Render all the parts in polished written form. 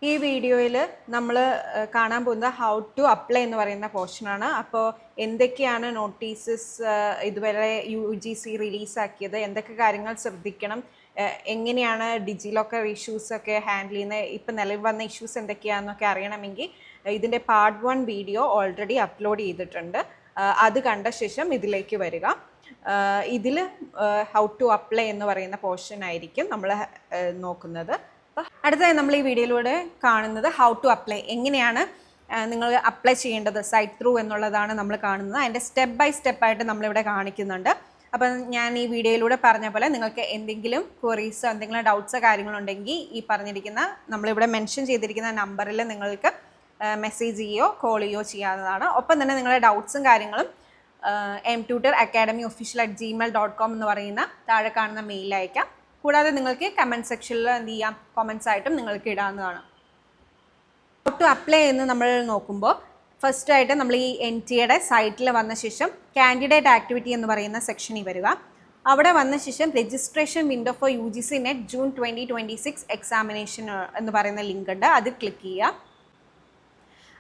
ഈ വീഡിയോയിൽ നമ്മൾ കാണാൻ പോകുന്നത് ഹൗ ടു അപ്ലൈ എന്ന് പറയുന്ന പോർഷനാണ്. അപ്പോൾ എന്തൊക്കെയാണ് നോട്ടീസസ് ഇതുവരെ UGC റിലീസാക്കിയത്, എന്തൊക്കെ കാര്യങ്ങൾ ശ്രദ്ധിക്കണം, എങ്ങനെയാണ് ഡിജി ലോക്കർ ഇഷ്യൂസൊക്കെ ഹാൻഡിൽ ചെയ്യുന്നത്, ഇപ്പം നിലവിൽ വന്ന ഇഷ്യൂസ് എന്തൊക്കെയാണെന്നൊക്കെ അറിയണമെങ്കിൽ ഇതിൻ്റെ പാർട്ട് 1 വീഡിയോ ഓൾറെഡി അപ്ലോഡ് ചെയ്തിട്ടുണ്ട്. അത് കണ്ട ശേഷം ഇതിലേക്ക് വരിക. ഇതിൽ ഹൗ ടു അപ്ലൈ എന്ന് പറയുന്ന പോർഷൻ ആയിരിക്കും നമ്മൾ നോക്കുന്നത്. അടുത്തതായി നമ്മൾ ഈ വീഡിയോയിലൂടെ കാണുന്നത് ഹൗ ടു അപ്ലൈ, എങ്ങനെയാണ് നിങ്ങൾ അപ്ലൈ ചെയ്യേണ്ടത് സൈറ്റ് ത്രൂ എന്നുള്ളതാണ് നമ്മൾ കാണുന്നത്. അതിൻ്റെ സ്റ്റെപ്പ് ബൈ സ്റ്റെപ്പായിട്ട് നമ്മളിവിടെ കാണിക്കുന്നുണ്ട്. അപ്പം ഞാൻ ഈ വീഡിയോയിലൂടെ പറഞ്ഞ പോലെ നിങ്ങൾക്ക് എന്തെങ്കിലും ക്വറീസോ എന്തെങ്കിലും ഡൗട്ട്സോ കാര്യങ്ങളുണ്ടെങ്കിൽ ഈ പറഞ്ഞിരിക്കുന്ന നമ്മളിവിടെ മെൻഷൻ ചെയ്തിരിക്കുന്ന നമ്പറിൽ നിങ്ങൾക്ക് മെസ്സേജ് ചെയ്യുകയോ കോൾ ചെയ്യുകയോ ചെയ്യാവുന്നതാണ്. ഒപ്പം തന്നെ നിങ്ങളുടെ ഡൗട്ട്സും കാര്യങ്ങളും mtutoracademyofficial@gmail.com എന്ന് പറയുന്ന താഴെ കാണുന്ന മെയിൽ അയക്കാം. കൂടാതെ നിങ്ങൾക്ക് കമൻറ്റ് സെക്ഷനിൽ എന്ത് ചെയ്യാം, കമൻസ് ആയിട്ടും നിങ്ങൾക്ക് ഇടാവുന്നതാണ്. ഹൗ ടു അപ്ലൈ എന്ന് നമ്മൾ നോക്കുമ്പോൾ ഫസ്റ്റായിട്ട് നമ്മൾ ഈ NTA സൈറ്റിൽ വന്ന ശേഷം കാൻഡിഡേറ്റ് ആക്ടിവിറ്റി എന്ന് പറയുന്ന സെക്ഷനിൽ വരിക. അവിടെ വന്ന ശേഷം registration window for UGC NET June 2026 examination എന്ന് പറയുന്ന ലിങ്ക് ഉണ്ട്, അത് ക്ലിക്ക് ചെയ്യുക.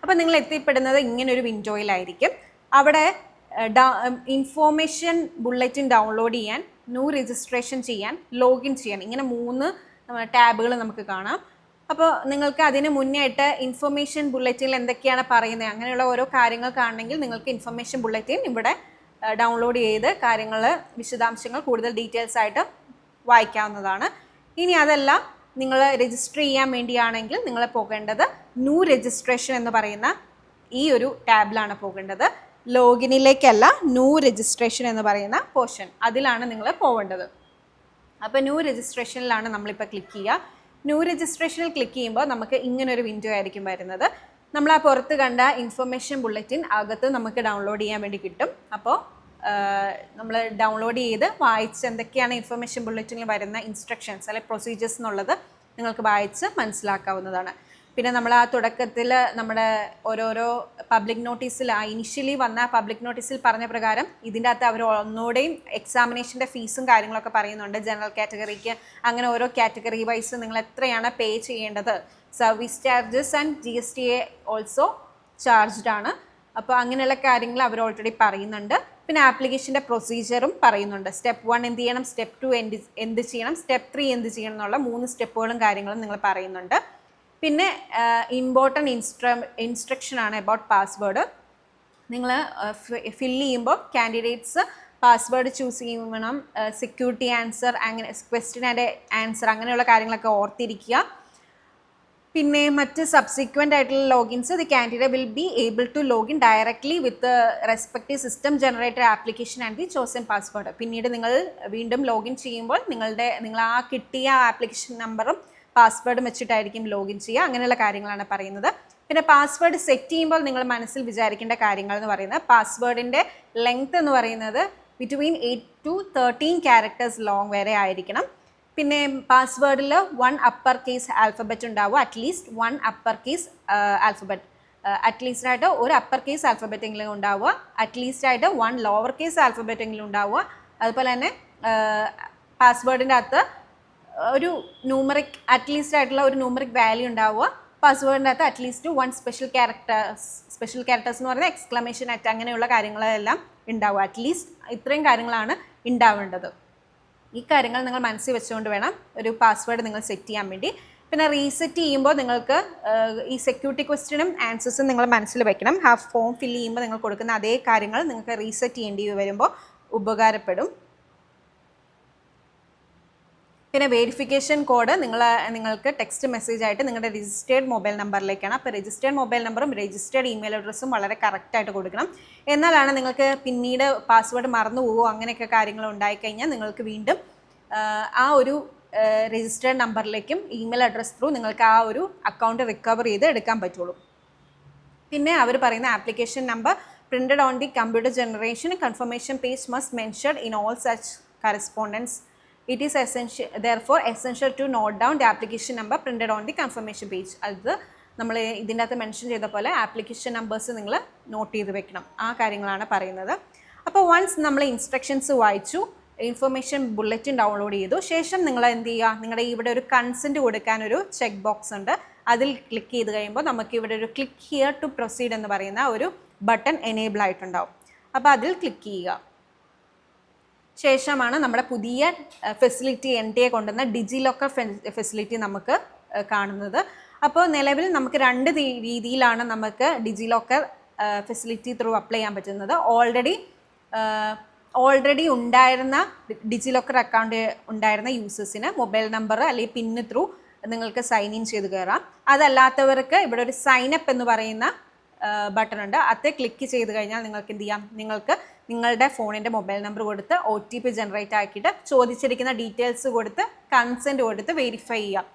അപ്പോൾ നിങ്ങൾ എത്തിപ്പെടുന്നത് ഇങ്ങനൊരു വിൻഡോയിലായിരിക്കും. അവിടെ ഇൻഫോർമേഷൻ ബുള്ളറ്റിൻ ഡൗൺലോഡ് ചെയ്യാൻ, ന്യൂ രജിസ്ട്രേഷൻ ചെയ്യാൻ, ലോഗിൻ ചെയ്യാൻ, ഇങ്ങനെ 3 ടാബുകൾ നമുക്ക് കാണാം. അപ്പോൾ നിങ്ങൾക്ക് അതിന് മുന്നേ ആയിട്ട് ഇൻഫർമേഷൻ ബുള്ളറ്റിനിൽ എന്തൊക്കെയാണ് പറയുന്നത് അങ്ങനെയുള്ള ഓരോ കാര്യങ്ങൾ കാണണമെങ്കിൽ നിങ്ങൾക്ക് ഇൻഫർമേഷൻ ബുള്ളറ്റിൻ ഇവിടെ ഡൗൺലോഡ് ചെയ്ത് കാര്യങ്ങൾ വിശദാംശങ്ങൾ കൂടുതൽ ഡീറ്റെയിൽസ് ആയിട്ട് വായിക്കാവുന്നതാണ്. ഇനി അതല്ല നിങ്ങൾ രജിസ്റ്റർ ചെയ്യാൻ വേണ്ടിയാണെങ്കിൽ നിങ്ങൾ പോകേണ്ടത് ന്യൂ രജിസ്ട്രേഷൻ എന്ന് പറയുന്ന ഈ ഒരു ടാബിലാണ് പോകേണ്ടത്. ലോഗിനിലേക്കല്ല, ന്യൂ രജിസ്ട്രേഷൻ എന്ന് പറയുന്ന പോർഷൻ, അതിലാണ് നിങ്ങൾ പോവേണ്ടത്. അപ്പോൾ ന്യൂ രജിസ്ട്രേഷനിലാണ് നമ്മളിപ്പോൾ ക്ലിക്ക് ചെയ്യുക. ന്യൂ രജിസ്ട്രേഷനിൽ ക്ലിക്ക് ചെയ്യുമ്പോൾ നമുക്ക് ഇങ്ങനൊരു വിൻഡോ ആയിരിക്കും വരുന്നത്. നമ്മൾ ആ പുറത്ത് കണ്ട ഇൻഫർമേഷൻ ബുള്ളറ്റിൻ അകത്ത് നമുക്ക് ഡൗൺലോഡ് ചെയ്യാൻ വേണ്ടി കിട്ടും. അപ്പോൾ നമ്മൾ ഡൗൺലോഡ് ചെയ്ത് വായിച്ച് എന്തൊക്കെയാണ് ഇൻഫർമേഷൻ ബുള്ളറ്റിനിൽ വരുന്ന ഇൻസ്ട്രക്ഷൻസ് അല്ലെങ്കിൽ പ്രൊസീജിയേഴ്സ് എന്നുള്ളത് നിങ്ങൾക്ക് വായിച്ച് മനസ്സിലാക്കാവുന്നതാണ്. പിന്നെ നമ്മൾ ആ തുടക്കത്തിൽ നമ്മുടെ ഓരോരോ പബ്ലിക് നോട്ടീസിൽ ഇനിഷ്യലി വന്ന പബ്ലിക് നോട്ടീസിൽ പറഞ്ഞ പ്രകാരം ഇതിൻ്റെ അകത്ത് അവർ ഒന്നുകൂടെയും എക്സാമിനേഷൻ്റെ ഫീസും കാര്യങ്ങളൊക്കെ പറയുന്നുണ്ട്. ജനറൽ കാറ്റഗറിക്ക് അങ്ങനെ ഓരോ കാറ്റഗറി വൈസ് നിങ്ങൾ എത്രയാണ് പേ ചെയ്യേണ്ടത്, service charges and GST also charged ആണ്. അപ്പോൾ അങ്ങനെയുള്ള കാര്യങ്ങൾ അവർ ഓൾറെഡി പറയുന്നുണ്ട്. പിന്നെ ആപ്ലിക്കേഷൻ്റെ പ്രൊസീജിയറും പറയുന്നുണ്ട്. സ്റ്റെപ്പ് 1 എന്ത് ചെയ്യണം, സ്റ്റെപ്പ് 2 എന്ത് ചെയ്യണം, സ്റ്റെപ്പ് 3 എന്ത് ചെയ്യണം എന്നുള്ള 3 സ്റ്റെപ്പുകളും കാര്യങ്ങളും നിങ്ങൾ പറയുന്നുണ്ട്. പിന്നെ ഇമ്പോർട്ടൻറ്റ് ഇൻസ്ട്രക്ഷനാണ് അബൌട്ട് പാസ്വേഡ്. നിങ്ങൾ ഫില്ല് ചെയ്യുമ്പോൾ കാൻഡിഡേറ്റ്സ് പാസ്വേഡ് ചൂസ് ചെയ്യണം, സെക്യൂരിറ്റി ആൻസർ, അങ്ങനെ ക്വസ്റ്റ്യൻ ആൻഡ് ആൻസർ അങ്ങനെയുള്ള കാര്യങ്ങളൊക്കെ ഓർത്തിരിക്കുക. പിന്നെ മറ്റ് സബ്സിക്വൻ്റ് ആയിട്ടുള്ള logins the candidate will be able to login directly with respective system generated application and the chosen password. പിന്നീട് നിങ്ങൾ വീണ്ടും ലോഗിൻ ചെയ്യുമ്പോൾ നിങ്ങൾ ആ കിട്ടിയ ആപ്ലിക്കേഷൻ നമ്പറും പാസ്വേഡും വെച്ചിട്ടായിരിക്കും ലോഗിൻ ചെയ്യുക. അങ്ങനെയുള്ള കാര്യങ്ങളാണ് പറയുന്നത്. പിന്നെ പാസ്വേഡ് സെറ്റ് ചെയ്യുമ്പോൾ നിങ്ങൾ മനസ്സിൽ വിചാരിക്കേണ്ട കാര്യങ്ങൾ എന്ന് പറയുന്നത് പാസ്വേഡിൻ്റെ ലെങ്ത് എന്ന് പറയുന്നത് ബിറ്റ്വീൻ 8 to 13 ക്യാരക്ടേഴ്സ് ലോങ് വരെ ആയിരിക്കണം. പിന്നെ പാസ്വേഡിൽ 1 അപ്പർ കേസ് ആൽഫബറ്റ് ഉണ്ടാവുക, at least 1 upper case alphabet, at least ആയിട്ട് ഒരു അപ്പർ കേസ് ആൽഫബറ്റ് എങ്കിലും ഉണ്ടാവുക, അറ്റ്ലീസ്റ്റ് ആയിട്ട് 1 ലോവർ കേസ് ആൽഫബറ്റ് എങ്കിലും ഉണ്ടാവുക. അതുപോലെ തന്നെ പാസ്വേഡിൻ്റെ അകത്ത് ഒരു ന്യൂമറിക് അറ്റ്ലീസ്റ്റ് ആയിട്ടുള്ള ഒരു ന്യൂമറിക് വാല്യൂ ഉണ്ടാവുക. പാസ്വേഡിൻ്റെ അകത്ത് അറ്റ്ലീസ്റ്റ് 1 സ്പെഷ്യൽ ക്യാരക്ടേഴ്സ് എന്ന് പറയുന്നത് എക്സ്ക്ലമേഷൻ അറ്റ് അങ്ങനെയുള്ള കാര്യങ്ങളെല്ലാം ഉണ്ടാവുക. അറ്റ്ലീസ്റ്റ് ഇത്രയും കാര്യങ്ങളാണ് ഉണ്ടാവേണ്ടത്. ഈ കാര്യങ്ങൾ നിങ്ങൾ മനസ്സിൽ വെച്ചുകൊണ്ട് വേണം ഒരു പാസ്വേഡ് നിങ്ങൾ സെറ്റ് ചെയ്യാൻ വേണ്ടി. പിന്നെ റീസെറ്റ് ചെയ്യുമ്പോൾ നിങ്ങൾക്ക് ഈ സെക്യൂരിറ്റി ക്വസ്റ്റ്യനും ആൻസേഴ്സും നിങ്ങൾ മനസ്സിൽ വെക്കണം. ഫോം ഫില്ല് ചെയ്യുമ്പോൾ നിങ്ങൾ കൊടുക്കുന്ന അതേ കാര്യങ്ങൾ നിങ്ങൾക്ക് റീസെറ്റ് ചെയ്യേണ്ടി വരുമ്പോൾ ഉപകാരപ്പെടും. പിന്നെ വെരിഫിക്കേഷൻ കോഡ് നിങ്ങൾക്ക് ടെക്സ്റ്റ് മെസ്സേജ് ആയിട്ട് നിങ്ങളുടെ രജിസ്റ്റേർഡ് മൊബൈൽ നമ്പറിലേക്കാണ്. അപ്പോൾ രജിസ്റ്റേർഡ് മൊബൈൽ നമ്പറും രജിസ്റ്റേർഡ് ഇമെയിൽ അഡ്രസ്സും വളരെ കറക്റ്റായിട്ട് കൊടുക്കണം. എന്നാലാണ് നിങ്ങൾക്ക് പിന്നീട് പാസ്വേഡ് മറന്നു പോവുമോ അങ്ങനെയൊക്കെ കാര്യങ്ങൾ ഉണ്ടായിക്കഴിഞ്ഞാൽ നിങ്ങൾക്ക് വീണ്ടും ആ ഒരു രജിസ്റ്റേർഡ് നമ്പറിലേക്കും ഇമെയിൽ അഡ്രസ് ത്രൂ നിങ്ങൾക്ക് ആ ഒരു അക്കൗണ്ട് റിക്കവർ ചെയ്ത് എടുക്കാൻ പറ്റുള്ളൂ. പിന്നെ അവർ പറയുന്ന application number printed on the computer generation confirmation page must mentioned in all such correspondence. It is therefore essential to note down the application number printed on the confirmation page. അത് നമ്മൾ ഇതിൻ്റെ അകത്ത് mention ചെയ്ത പോലെ application numbers നിങ്ങൾ not ചെയ്ത് വെക്കണം. ആ കാര്യങ്ങളാണ് പറയുന്നത്. അപ്പോൾ വൺസ് നമ്മൾ ഇൻസ്ട്രക്ഷൻസ് വായിച്ചു, ഇൻഫർമേഷൻ ബുള്ളറ്റിൻ ഡൗൺലോഡ് ചെയ്തു ശേഷം നിങ്ങൾ എന്ത് ചെയ്യുക, നിങ്ങളുടെ ഇവിടെ ഒരു കൺസെൻറ്റ് കൊടുക്കാനൊരു ചെക്ക് ബോക്സ് ഉണ്ട്. അതിൽ ക്ലിക്ക് ചെയ്ത് കഴിയുമ്പോൾ നമുക്ക് ഇവിടെ ഒരു ക്ലിക്ക് ഹിയർ ടു പ്രൊസീഡ് എന്ന് പറയുന്ന ഒരു ബട്ടൺ എനേബിൾ ആയിട്ടുണ്ടാവും. അപ്പോൾ അതിൽ ക്ലിക്ക് ചെയ്യുക. ശേഷമാണ് നമ്മുടെ പുതിയ ഫെസിലിറ്റി NTA കൊണ്ടുവന്ന ഡിജിലോക്കർ ഫെസിലിറ്റി നമുക്ക് കാണുന്നത്. അപ്പോൾ നിലവിൽ നമുക്ക് 2 രീതിയിലാണ് നമുക്ക് ഡിജിലോക്കർ ഫെസിലിറ്റി ത്രൂ അപ്ലൈ ചെയ്യാൻ പറ്റുന്നത്. ഓൾറെഡി ഉണ്ടായിരുന്ന ഡിജിലോക്കർ അക്കൗണ്ട് ഉണ്ടായിരുന്ന യൂസേഴ്സിന് മൊബൈൽ നമ്പർ അല്ലെങ്കിൽ പിന്ന് ത്രൂ നിങ്ങൾക്ക് സൈൻ ഇൻ ചെയ്ത് കയറാം. അതല്ലാത്തവർക്ക് ഇവിടെ ഒരു സൈൻ അപ്പ് എന്ന് പറയുന്ന ബട്ടൺ ഉണ്ട്. അത് ക്ലിക്ക് ചെയ്ത് കഴിഞ്ഞാൽ നിങ്ങൾക്ക് എന്ത് ചെയ്യാം, നിങ്ങൾക്ക് നിങ്ങളുടെ ഫോണിൻ്റെ മൊബൈൽ നമ്പർ കൊടുത്ത് OTP ജനറേറ്റ് ആക്കിയിട്ട് ചോദിച്ചിരിക്കുന്ന ഡീറ്റെയിൽസ് കൊടുത്ത് കൺസെൻറ്റ് കൊടുത്ത് വെരിഫൈ ചെയ്യാം.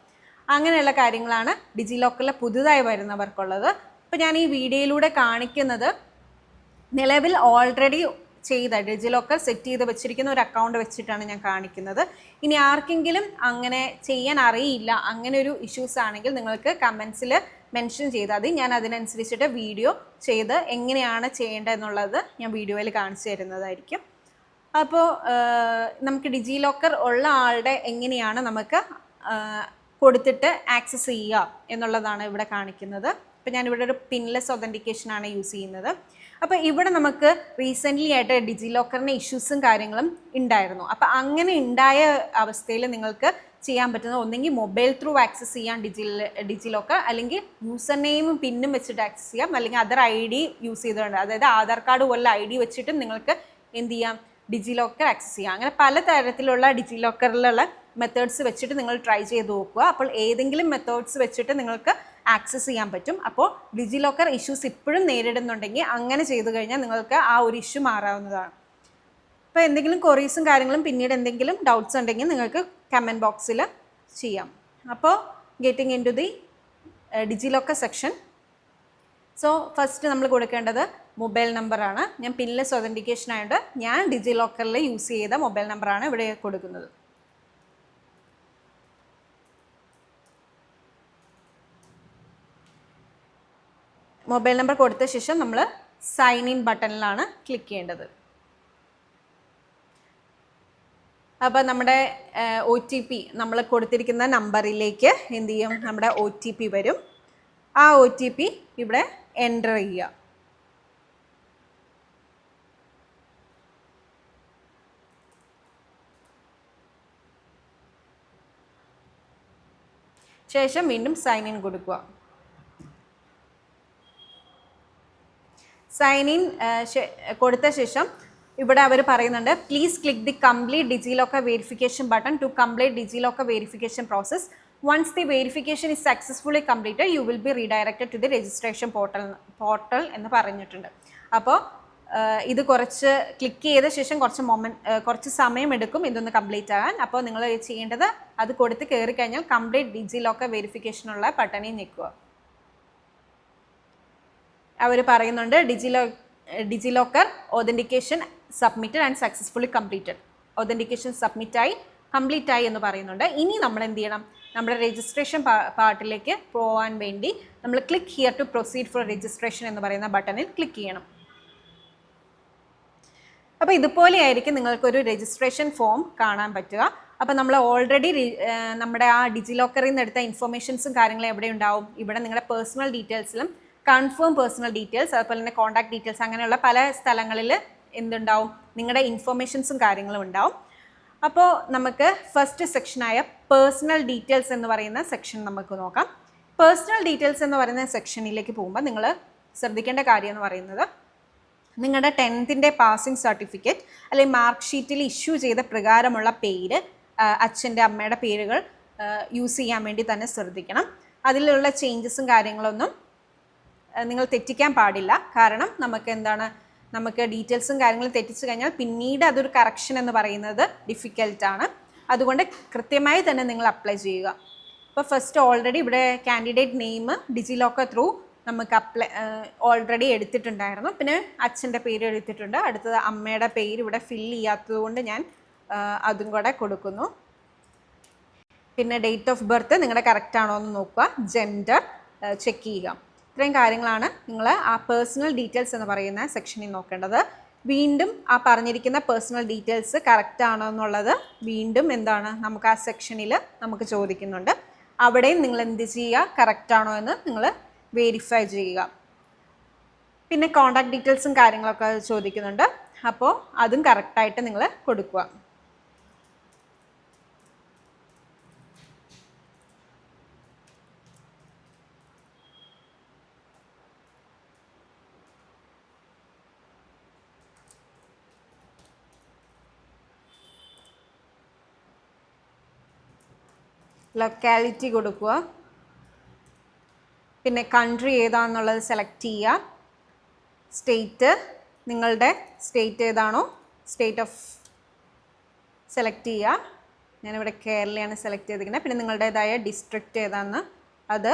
അങ്ങനെയുള്ള കാര്യങ്ങളാണ് ഡിജിലോക്കറിൽ പുതുതായി വരുന്നവർക്കുള്ളത്. അപ്പോൾ ഞാൻ ഈ വീഡിയോയിലൂടെ കാണിക്കുന്നത് നിലവിൽ ഓൾറെഡി ചെയ്ത ഡിജിലോക്കർ സെറ്റ് ചെയ്ത് വെച്ചിരിക്കുന്ന ഒരു അക്കൗണ്ട് വെച്ചിട്ടാണ് ഞാൻ കാണിക്കുന്നത്. ഇനി ആർക്കെങ്കിലും അങ്ങനെ ചെയ്യാൻ അറിയില്ല, അങ്ങനെ ഒരു ഇഷ്യൂസ് ആണെങ്കിൽ നിങ്ങൾക്ക് കമൻസിൽ മെൻഷൻ ചെയ്താൽ മതി. ഞാൻ അതിനനുസരിച്ചിട്ട് വീഡിയോ ചെയ്ത് എങ്ങനെയാണ് ചെയ്യേണ്ടതെന്നുള്ളത് ഞാൻ വീഡിയോയിൽ കാണിച്ചു തരുന്നതായിരിക്കും. അപ്പോൾ നമുക്ക് ഡിജിലോക്കർ ഉള്ള ആളുടെ എങ്ങനെയാണ് നമുക്ക് കൊടുത്തിട്ട് ആക്സസ് ചെയ്യുക എന്നുള്ളതാണ് ഇവിടെ കാണിക്കുന്നത്. അപ്പോൾ ഞാനിവിടെ ഒരു പിൻലെസ് ഒതൻറ്റിക്കേഷനാണ് യൂസ് ചെയ്യുന്നത്. അപ്പോൾ ഇവിടെ നമുക്ക് റീസെൻ്റ്ലി ആയിട്ട് ഡിജിലോക്കറിൻ്റെ ഇഷ്യൂസും കാര്യങ്ങളും ഉണ്ടായിരുന്നു. അപ്പോൾ അങ്ങനെ ഉണ്ടായ അവസ്ഥയിൽ നിങ്ങൾക്ക് ചെയ്യാൻ പറ്റുന്നത് ഒന്നെങ്കിൽ മൊബൈൽ ത്രൂ ആക്സസ് ചെയ്യാം ഡിജിലോക്കർ, അല്ലെങ്കിൽ യൂസർ നെയിമും പിന്നും വെച്ചിട്ട് ആക്സസ് ചെയ്യാം, അല്ലെങ്കിൽ അതർ ID യൂസ് ചെയ്തുകൊണ്ട്, അതായത് ആധാർ കാർഡ് പോലുള്ള ID വെച്ചിട്ട് നിങ്ങൾക്ക് എന്ത് ചെയ്യാം, ഡിജിലോക്കർ ആക്സസ് ചെയ്യാം. അങ്ങനെ പല തരത്തിലുള്ള ഡിജിലോക്കറിലുള്ള മെത്തേഡ്സ് വെച്ചിട്ട് നിങ്ങൾ ട്രൈ ചെയ്ത് നോക്കുക. അപ്പോൾ ഏതെങ്കിലും മെത്തേഡ്സ് വെച്ചിട്ട് നിങ്ങൾക്ക് ആക്സസ് ചെയ്യാൻ പറ്റും. അപ്പോൾ ഡിജിലോക്കർ ഇഷ്യൂസ് ഇപ്പോഴും നേരിടുന്നുണ്ടെങ്കിൽ അങ്ങനെ ചെയ്തു കഴിഞ്ഞാൽ നിങ്ങൾക്ക് ആ ഒരു ഇഷ്യൂ മാറാവുന്നതാണ്. അപ്പോൾ എന്തെങ്കിലും ക്വറീസും കാര്യങ്ങളും പിന്നീട് എന്തെങ്കിലും ഡൗട്ട്സ് ഉണ്ടെങ്കിൽ നിങ്ങൾക്ക് കമൻറ്റ് ബോക്സിൽ ചെയ്യാം. അപ്പോൾ getting into the DigiLocker section. So first നമ്മൾ കൊടുക്കേണ്ടത് മൊബൈൽ നമ്പറാണ്. ഞാൻ പിൻലെസ് ഒതൻറ്റിക്കേഷൻ ആയിട്ട് ഞാൻ ഡിജിലോക്കറിൽ യൂസ് ചെയ്ത മൊബൈൽ നമ്പറാണ് ഇവിടെ കൊടുക്കുന്നത്. മൊബൈൽ നമ്പർ കൊടുത്ത ശേഷം നമ്മൾ സൈൻ ഇൻ ബട്ടണിലാണ് ക്ലിക്ക് ചെയ്യേണ്ടത്. അപ്പോൾ നമ്മുടെ OTP നമ്മൾ കൊടുത്തിരിക്കുന്ന നമ്പറിലേക്ക് എന്ത് ചെയ്യും, നമ്മുടെ OTP വരും. ആ OTP ഇവിടെ എൻ്റർ ചെയ്യുക. ശേഷം വീണ്ടും സൈൻ ഇൻ കൊടുക്കുക. സൈൻ ഇൻ കൊടുത്ത ശേഷം ഇവിടെ അവർ പറയുന്നുണ്ട്, please click the complete DigiLocker verification button to complete DigiLocker verification process. Once the verification is successfully completed you will be redirected to the registration portal എന്ന് പറഞ്ഞിട്ടുണ്ട്. അപ്പോൾ ഇത് കുറച്ച് ക്ലിക്ക് ചെയ്ത ശേഷം കുറച്ച് സമയം എടുക്കും ഇതൊന്ന് കംപ്ലീറ്റ് ആകാൻ. അപ്പോൾ നിങ്ങൾ ചെയ്യേണ്ടത് അത് കൊടുത്ത് കയറി കഴിഞ്ഞാൽ കംപ്ലീറ്റ് ഡിജിലോക്കർ വെരിഫിക്കേഷനുള്ള ബട്ടണിൽ നിൽക്കുക. അവർ പറയുന്നുണ്ട് DigiLocker authentication submitted and successfully completed. Authentication സബ്മിറ്റായി കംപ്ലീറ്റ് ആയി എന്ന് പറയുന്നുണ്ട്. ഇനി നമ്മൾ എന്ത് ചെയ്യണം, നമ്മുടെ രജിസ്ട്രേഷൻ പാർട്ടിലേക്ക് പോകാൻ വേണ്ടി നമ്മൾ click here to proceed for registration എന്ന് പറയുന്ന ബട്ടണിൽ ക്ലിക്ക് ചെയ്യണം. അപ്പോൾ ഇതുപോലെയായിരിക്കും നിങ്ങൾക്കൊരു രജിസ്ട്രേഷൻ ഫോം കാണാൻ പറ്റുക. അപ്പോൾ നമ്മൾ ഓൾറെഡി നമ്മുടെ ആ ഡിജിലോക്കറിൽ നിന്ന് എടുത്ത ഇൻഫർമേഷൻസും കാര്യങ്ങളും എവിടെ ഉണ്ടാവും, ഇവിടെ നിങ്ങളുടെ പേഴ്സണൽ ഡീറ്റെയിൽസിലും കൺഫേം പേഴ്സണൽ ഡീറ്റെയിൽസ്, അതുപോലെ തന്നെ കോൺടാക്ട് ഡീറ്റെയിൽസ്, അങ്ങനെയുള്ള പല സ്ഥലങ്ങളിൽ എന്തുണ്ടാവും, നിങ്ങളുടെ ഇൻഫർമേഷൻസും കാര്യങ്ങളും ഉണ്ടാവും. അപ്പോൾ നമുക്ക് ഫസ്റ്റ് സെക്ഷനായ പേഴ്സണൽ ഡീറ്റെയിൽസ് എന്ന് പറയുന്ന സെക്ഷൻ നമുക്ക് നോക്കാം. പേഴ്സണൽ ഡീറ്റെയിൽസ് എന്ന് പറയുന്ന സെക്ഷനിലേക്ക് പോകുമ്പോൾ നിങ്ങൾ ശ്രദ്ധിക്കേണ്ട കാര്യം എന്ന് പറയുന്നത്, നിങ്ങളുടെ 10th പാസിംഗ് സർട്ടിഫിക്കറ്റ് അല്ലെങ്കിൽ മാർക്ക് ഷീറ്റിൽ ഇഷ്യൂ ചെയ്ത പ്രകാരമുള്ള പേര്, അച്ഛൻ്റെ അമ്മയുടെ പേരുകൾ യൂസ് ചെയ്യാൻ വേണ്ടി തന്നെ ശ്രദ്ധിക്കണം. അതിലുള്ള ചേഞ്ചസും കാര്യങ്ങളൊന്നും നിങ്ങൾ തെറ്റിക്കാൻ പാടില്ല. കാരണം നമുക്ക് ഡീറ്റെയിൽസും കാര്യങ്ങളും തെറ്റിച്ച് കഴിഞ്ഞാൽ പിന്നീട് അതൊരു കറക്ഷൻ എന്ന് പറയുന്നത് ഡിഫിക്കൽട്ടാണ്. അതുകൊണ്ട് കൃത്യമായി തന്നെ നിങ്ങൾ അപ്ലൈ ചെയ്യുക. അപ്പോൾ ഫസ്റ്റ് ഓൾറെഡി ഇവിടെ കാൻഡിഡേറ്റ് നെയിം ഡിജിലോക്കർ ത്രൂ നമുക്ക് ഓൾറെഡി എടുത്തിട്ടുണ്ടായിരുന്നു. പിന്നെ അച്ഛൻ്റെ പേര് എടുത്തിട്ടുണ്ട്. അടുത്തത് അമ്മയുടെ പേര് ഇവിടെ ഫില്ല് ചെയ്യാത്തത് കൊണ്ട് ഞാൻ അതും കൂടെ കൊടുക്കുന്നു. പിന്നെ ഡേറ്റ് ഓഫ് ബർത്ത് നിങ്ങളുടെ കറക്റ്റ് ആണോ എന്ന് നോക്കുക, ജെൻഡർ ചെക്ക് ചെയ്യുക. ഇത്രയും കാര്യങ്ങളാണ് നിങ്ങൾ ആ പേഴ്സണൽ ഡീറ്റെയിൽസ് എന്ന് പറയുന്ന സെക്ഷനിൽ നോക്കേണ്ടത്. വീണ്ടും ആ പറഞ്ഞിരിക്കുന്ന പേഴ്സണൽ ഡീറ്റെയിൽസ് കറക്റ്റ് ആണോ എന്നുള്ളത് വീണ്ടും നമുക്ക് ആ സെക്ഷനിൽ നമുക്ക് ചോദിക്കുന്നുണ്ട്. അവിടെയും നിങ്ങൾ എന്ത് ചെയ്യുക, കറക്റ്റാണോ എന്ന് നിങ്ങൾ വെരിഫൈ ചെയ്യുക. പിന്നെ കോൺടാക്ട് ഡീറ്റെയിൽസും കാര്യങ്ങളൊക്കെ ചോദിക്കുന്നുണ്ട്, അപ്പോൾ അതും കറക്റ്റായിട്ട് നിങ്ങൾ കൊടുക്കുക. ലൊക്കാലിറ്റി കൊടുക്കുക. പിന്നെ കൺട്രി ഏതാണെന്നുള്ളത് സെലക്ട് ചെയ്യുക. സ്റ്റേറ്റ്, നിങ്ങളുടെ സ്റ്റേറ്റ് ഏതാണോ സ്റ്റേറ്റ് ഓഫ് സെലക്ട് ചെയ്യുക. ഞാനിവിടെ കേരളയാണ് സെലക്ട് ചെയ്തിരിക്കുന്നത്. പിന്നെ നിങ്ങളുടേതായ ഡിസ്ട്രിക്റ്റ് ഏതാണെന്ന് അത്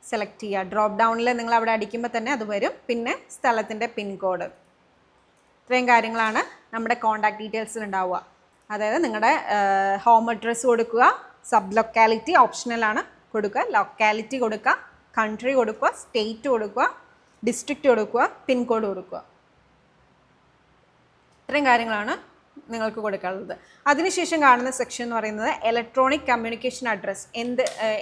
സെലക്ട് ചെയ്യുക. ഡ്രോപ്പ് ഡൗണിൽ നിങ്ങൾ അവിടെ അടിക്കുമ്പോൾ തന്നെ അത് വരും. പിന്നെ സ്ഥലത്തിൻ്റെ പിൻകോഡ്. ഇത്രയും കാര്യങ്ങളാണ് നമ്മുടെ കോൺടാക്ട് ഡീറ്റെയിൽസിൽ ഉണ്ടാവുക. അതായത് നിങ്ങളുടെ ഹോം അഡ്രസ്സ് കൊടുക്കുക, സബ് ലൊക്കാലിറ്റി ഓപ്ഷണലാണ് കൊടുക്കുക, ലൊക്കാലിറ്റി കൊടുക്കുക, കൺട്രി കൊടുക്കുക, സ്റ്റേറ്റ് കൊടുക്കുക, ഡിസ്ട്രിക്റ്റ് കൊടുക്കുക, പിൻകോഡ് കൊടുക്കുക. ഇത്രയും കാര്യങ്ങളാണ് നിങ്ങൾക്ക് കൊടുക്കാനുള്ളത്. അതിനുശേഷം കാണുന്ന സെക്ഷൻ എന്ന് പറയുന്നത് electronic communication address.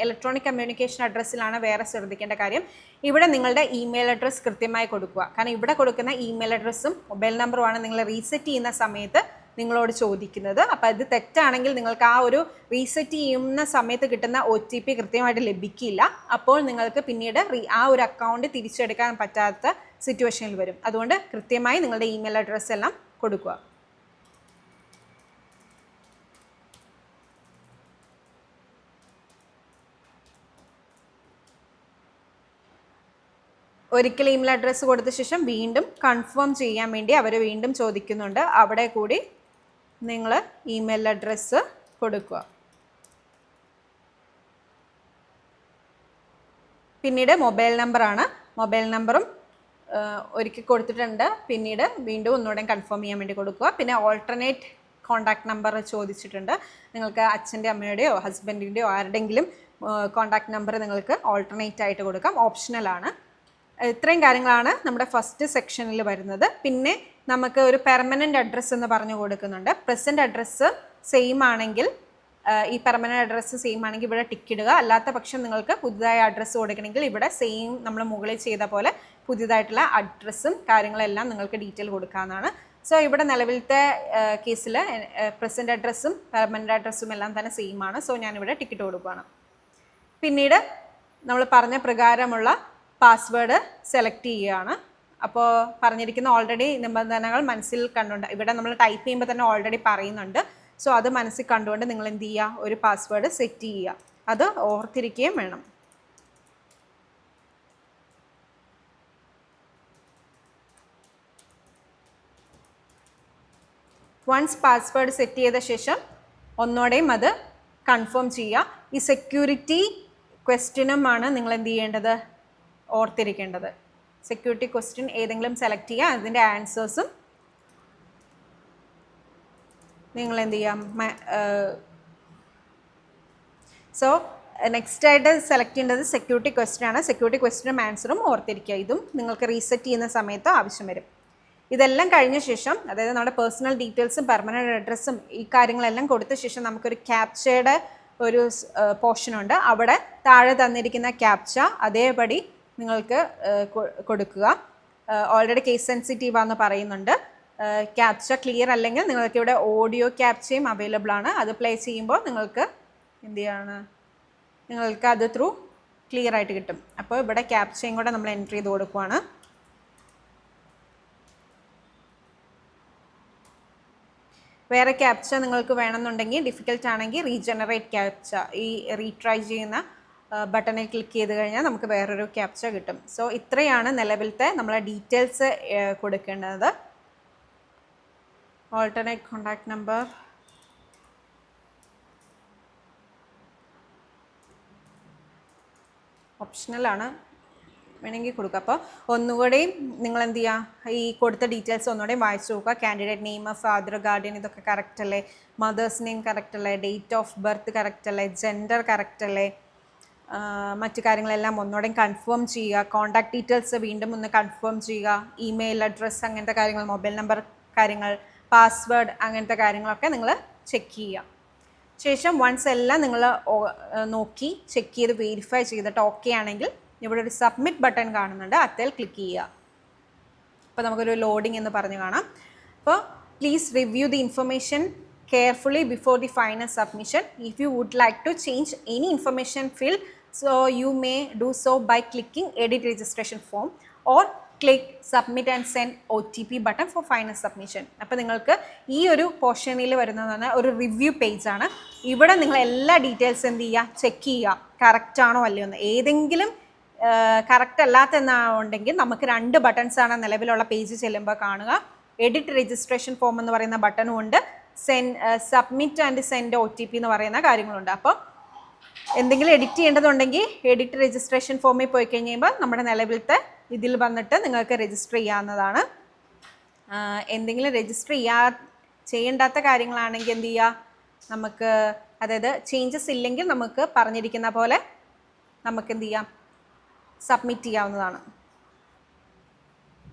Electronic communication അഡ്രസ്സിലാണ് വേറെ ശ്രദ്ധിക്കേണ്ട കാര്യം, ഇവിടെ നിങ്ങളുടെ ഇമെയിൽ അഡ്രസ്സ് കൃത്യമായി കൊടുക്കുക. കാരണം ഇവിടെ കൊടുക്കുന്ന ഇമെയിൽ അഡ്രസ്സും മൊബൈൽ നമ്പറുമാണ് നിങ്ങൾ റീസെറ്റ് ചെയ്യുന്ന സമയത്ത് നിങ്ങളോട് ചോദിക്കുന്നത്. അപ്പോൾ ഇത് തെറ്റാണെങ്കിൽ നിങ്ങൾക്ക് ആ ഒരു റീസെറ്റ് ചെയ്യുന്ന സമയത്ത് കിട്ടുന്ന OTP കൃത്യമായിട്ട് ലഭിക്കില്ല. അപ്പോൾ നിങ്ങൾക്ക് പിന്നീട് ആ ഒരു അക്കൗണ്ട് തിരിച്ചെടുക്കാൻ പറ്റാത്ത സിറ്റുവേഷനിൽ വരും. അതുകൊണ്ട് കൃത്യമായി നിങ്ങളുടെ ഇമെയിൽ അഡ്രസ്സ് എല്ലാം കൊടുക്കുക. ഒരിക്കൽ ഇമെയിൽ അഡ്രസ്സ് കൊടുത്ത ശേഷം വീണ്ടും കൺഫേം ചെയ്യാൻ വേണ്ടി അവർ വീണ്ടും ചോദിക്കുന്നുണ്ട്. അവിടെ കൂടി നിങ്ങൾ ഇമെയിൽ അഡ്രസ്സ് കൊടുക്കുക. പിന്നീട് മൊബൈൽ നമ്പറാണ്. മൊബൈൽ നമ്പറും ഒരിക്കൽ കൊടുത്തിട്ടുണ്ട്. പിന്നീട് വീണ്ടും ഒന്നുകൂടെ കൺഫേം ചെയ്യാൻ വേണ്ടി കൊടുക്കുക. പിന്നെ ഓൾട്ടർനേറ്റ് കോൺടാക്ട് നമ്പർ ചോദിച്ചിട്ടുണ്ട്. നിങ്ങൾക്ക് അച്ഛൻ്റെ അമ്മയുടെയോ ഹസ്ബൻഡിൻ്റെയോ ആരുടെങ്കിലും കോൺടാക്ട് നമ്പർ നിങ്ങൾക്ക് ഓൾട്ടർനേറ്റ് ആയിട്ട് കൊടുക്കാം, ഓപ്ഷണലാണ്. ഇത്രയും കാര്യങ്ങളാണ് നമ്മുടെ ഫസ്റ്റ് സെക്ഷനിൽ വരുന്നത്. പിന്നെ നമുക്ക് ഒരു പെർമനൻ്റ് അഡ്രസ്സ് എന്ന് പറഞ്ഞു കൊടുക്കുന്നുണ്ട്. പ്രസൻറ്റ് അഡ്രസ്സ് സെയിം ആണെങ്കിൽ, ഈ പെർമനൻ്റ് അഡ്രസ്സ് സെയിം ആണെങ്കിൽ ഇവിടെ ടിക്ക് ഇടുക. അല്ലാത്ത പക്ഷം നിങ്ങൾക്ക് പുതുതായ അഡ്രസ്സ് കൊടുക്കണമെങ്കിൽ ഇവിടെ സെയിം നമ്മൾ മുകളിൽ ചെയ്ത പോലെ പുതിയതായിട്ടുള്ള അഡ്രസ്സും കാര്യങ്ങളെല്ലാം നിങ്ങൾക്ക് ഡീറ്റെയിൽ കൊടുക്കാവുന്നതാണ്. സോ ഇവിടെ നിലവിലത്തെ കേസിൽ പ്രസൻറ്റ് അഡ്രസ്സും പെർമനൻ്റ് അഡ്രസ്സും എല്ലാം തന്നെ സെയിം ആണ്. സോ ഞാനിവിടെ ടിക്കറ്റ് കൊടുക്കുകയാണ്. പിന്നീട് നമ്മൾ പറഞ്ഞ പ്രകാരമുള്ള പാസ്വേഡ് സെലക്ട് ചെയ്യുകയാണ്. അപ്പോൾ പറഞ്ഞിരിക്കുന്ന ഓൾറെഡി നിബന്ധനകൾ മനസ്സിൽ കണ്ടുകൊണ്ട് ഇവിടെ നമ്മൾ ടൈപ്പ് ചെയ്യുമ്പോൾ തന്നെ ഓൾറെഡി പറയുന്നുണ്ട്. സോ അത് മനസ്സിൽ കണ്ടുകൊണ്ട് നിങ്ങൾ എന്ത് ചെയ്യുക, ഒരു പാസ്വേഡ് സെറ്റ് ചെയ്യുക. അത് ഓർത്തിരിക്കുകയും വേണം. വൺസ് പാസ്വേഡ് സെറ്റ് ചെയ്ത ശേഷം ഒന്നോടെയും അത് കൺഫേം ചെയ്യുക. ഈ സെക്യൂരിറ്റി ക്വസ്റ്റ്യനുമാണ് നിങ്ങൾ എന്ത് ചെയ്യേണ്ടത്, ഓർത്തിരിക്കേണ്ടത്. സെക്യൂരിറ്റി ക്വസ്റ്റ്യൻ ഏതെങ്കിലും സെലക്ട് ചെയ്യുക, അതിൻ്റെ ആൻസേഴ്സും നിങ്ങൾ എന്ത് ചെയ്യാം. സോ നെക്സ്റ്റ് ആയിട്ട് സെലക്ട് ചെയ്യേണ്ടത് സെക്യൂരിറ്റി ക്വസ്റ്റ്യൻ ആണ്. സെക്യൂരിറ്റി ക്വസ്റ്റ്യനും ആൻസറും ഓർത്തിരിക്കുക. ഇതും നിങ്ങൾക്ക് റീസെറ്റ് ചെയ്യുന്ന സമയത്ത് ആവശ്യം വരും. ഇതെല്ലാം കഴിഞ്ഞ ശേഷം, അതായത് നമ്മുടെ പേഴ്സണൽ ഡീറ്റെയിൽസും പെർമനൻ്റ് അഡ്രസ്സും ഈ കാര്യങ്ങളെല്ലാം കൊടുത്ത ശേഷം നമുക്കൊരു ക്യാപ്ചയുടെ ഒരു പോർഷനുണ്ട്. അവിടെ താഴെ തന്നിരിക്കുന്ന ക്യാപ്ച അതേപടി നിങ്ങൾക്ക് കൊടുക്കുക. ഓൾറെഡി കേസ് സെൻസിറ്റീവ് ആണെന്ന് പറയുന്നുണ്ട്. ക്യാപ്ച ക്ലിയർ അല്ലെങ്കിൽ നിങ്ങൾക്ക് ഇവിടെ ഓഡിയോ ക്യാപ്ചയും അവൈലബിൾ ആണ്. അത് പ്ലേ ചെയ്യുമ്പോൾ നിങ്ങൾക്ക് എന്ത് ചെയ്യാണ്, നിങ്ങൾക്ക് അത് ത്രൂ ക്ലിയർ ആയിട്ട് കിട്ടും. അപ്പോൾ ഇവിടെ ക്യാപ്ചയും കൂടെ നമ്മൾ എൻട്രി ചെയ്ത് കൊടുക്കുവാണ്. വേറെ ക്യാപ്ച നിങ്ങൾക്ക് വേണമെന്നുണ്ടെങ്കിൽ, ഡിഫിക്കൽട്ട് ആണെങ്കിൽ റീജനറേറ്റ് ക്യാപ്ച, ഈ റീട്രൈ ചെയ്യുന്ന ബട്ടണിൽ ക്ലിക്ക് ചെയ്ത് കഴിഞ്ഞാൽ നമുക്ക് വേറൊരു ക്യാപ്ച കിട്ടും. സോ ഇത്രയാണ് നിലവിലത്തെ നമ്മളെ ഡീറ്റെയിൽസ് കൊടുക്കേണ്ടത്. ഓൾട്ടർനേറ്റ് കോൺടാക്ട് നമ്പർ, ഓപ്ഷണലാണ്, വേണമെങ്കിൽ കൊടുക്കുക. അപ്പോൾ ഒന്നുകൂടെയും നിങ്ങൾ എന്ത് ചെയ്യുക, ഈ കൊടുത്ത ഡീറ്റെയിൽസ് ഒന്നുകൂടെയും വായിച്ചു നോക്കുക. കാൻഡിഡേറ്റ് നെയിം, ഫാദർ, ഗാർഡിയൻ ഇതൊക്കെ കറക്റ്റ് അല്ലേ, മദേഴ്സ് നെയിം കറക്റ്റ് അല്ലേ, ഡേറ്റ് ഓഫ് ബർത്ത് കറക്റ്റ് അല്ലേ, ജെൻഡർ കറക്റ്റ് അല്ലേ, മറ്റു കാര്യങ്ങളെല്ലാം ഒന്നുകൂടെയും കൺഫേം ചെയ്യുക. കോൺടാക്ട് ഡീറ്റെയിൽസ് വീണ്ടും ഒന്ന് കൺഫേം ചെയ്യുക. ഇമെയിൽ അഡ്രസ്സ് അങ്ങനത്തെ കാര്യങ്ങൾ, മൊബൈൽ നമ്പർ കാര്യങ്ങൾ, പാസ്വേഡ് അങ്ങനത്തെ കാര്യങ്ങളൊക്കെ നിങ്ങൾ ചെക്ക് ചെയ്യുക. ശേഷം വൺസ് എല്ലാം നിങ്ങൾ നോക്കി ചെക്ക് ചെയ്ത് വെരിഫൈ ചെയ്തിട്ട് ഓക്കെ ആണെങ്കിൽ ഇവിടെ ഒരു സബ്മിറ്റ് ബട്ടൺ കാണുന്നുണ്ട്, അതിൽ ക്ലിക്ക് ചെയ്യുക. അപ്പോൾ നമുക്കൊരു ലോഡിംഗ് എന്ന് പറഞ്ഞ് കാണാം. അപ്പോൾ please review the information carefully before the final submission. If you would like to change any information field, so you may do so by clicking edit registration form or click submit and send OTP button for final submission. അപ്പോൾ നിങ്ങൾക്ക് ഈ ഒരു പോർഷനിൽ വരുന്നതാണ് ഒരു review പേജാണ്. ഇവിടെ നിങ്ങൾ എല്ലാ ഡീറ്റെയിൽസ് എന്ത് ചെയ്യുക, ചെക്ക് ചെയ്യുക കറക്റ്റ് ആണോ അല്ലയോ എന്ന്. ഏതെങ്കിലും കറക്റ്റ് അല്ലാത്തെന്നുണ്ടെങ്കിൽ നമുക്ക് 2 ബട്ടൺസാണ് നിലവിലുള്ള പേജ് ചെല്ലുമ്പോൾ കാണുക. എഡിറ്റ് രജിസ്ട്രേഷൻ ഫോം എന്ന് പറയുന്ന ബട്ടണും ഉണ്ട്, സബ്മിറ്റ് ആൻഡ് സെൻഡ് OTP എന്ന് പറയുന്ന കാര്യങ്ങളുണ്ട്. അപ്പോൾ എന്തെങ്കിലും എഡിറ്റ് ചെയ്യേണ്ടതുണ്ടെങ്കിൽ എഡിറ്റ് രജിസ്ട്രേഷൻ ഫോമിൽ പോയി കഴിയുമ്പോൾ നമ്മുടെ നിലവിലത്തെ ഇതിൽ വന്നിട്ട് നിങ്ങൾക്ക് രജിസ്റ്റർ ചെയ്യാവുന്നതാണ്. എന്തെങ്കിലും രജിസ്റ്റർ ചെയ്യേണ്ടാത്ത കാര്യങ്ങളാണെങ്കിൽ എന്ത് ചെയ്യുക, നമുക്ക് അതായത് ചേഞ്ചസ് ഇല്ലെങ്കിൽ നമുക്ക് പറഞ്ഞിരിക്കുന്ന പോലെ നമുക്ക് എന്ത് ചെയ്യാം, സബ്മിറ്റ് ചെയ്യാവുന്നതാണ്.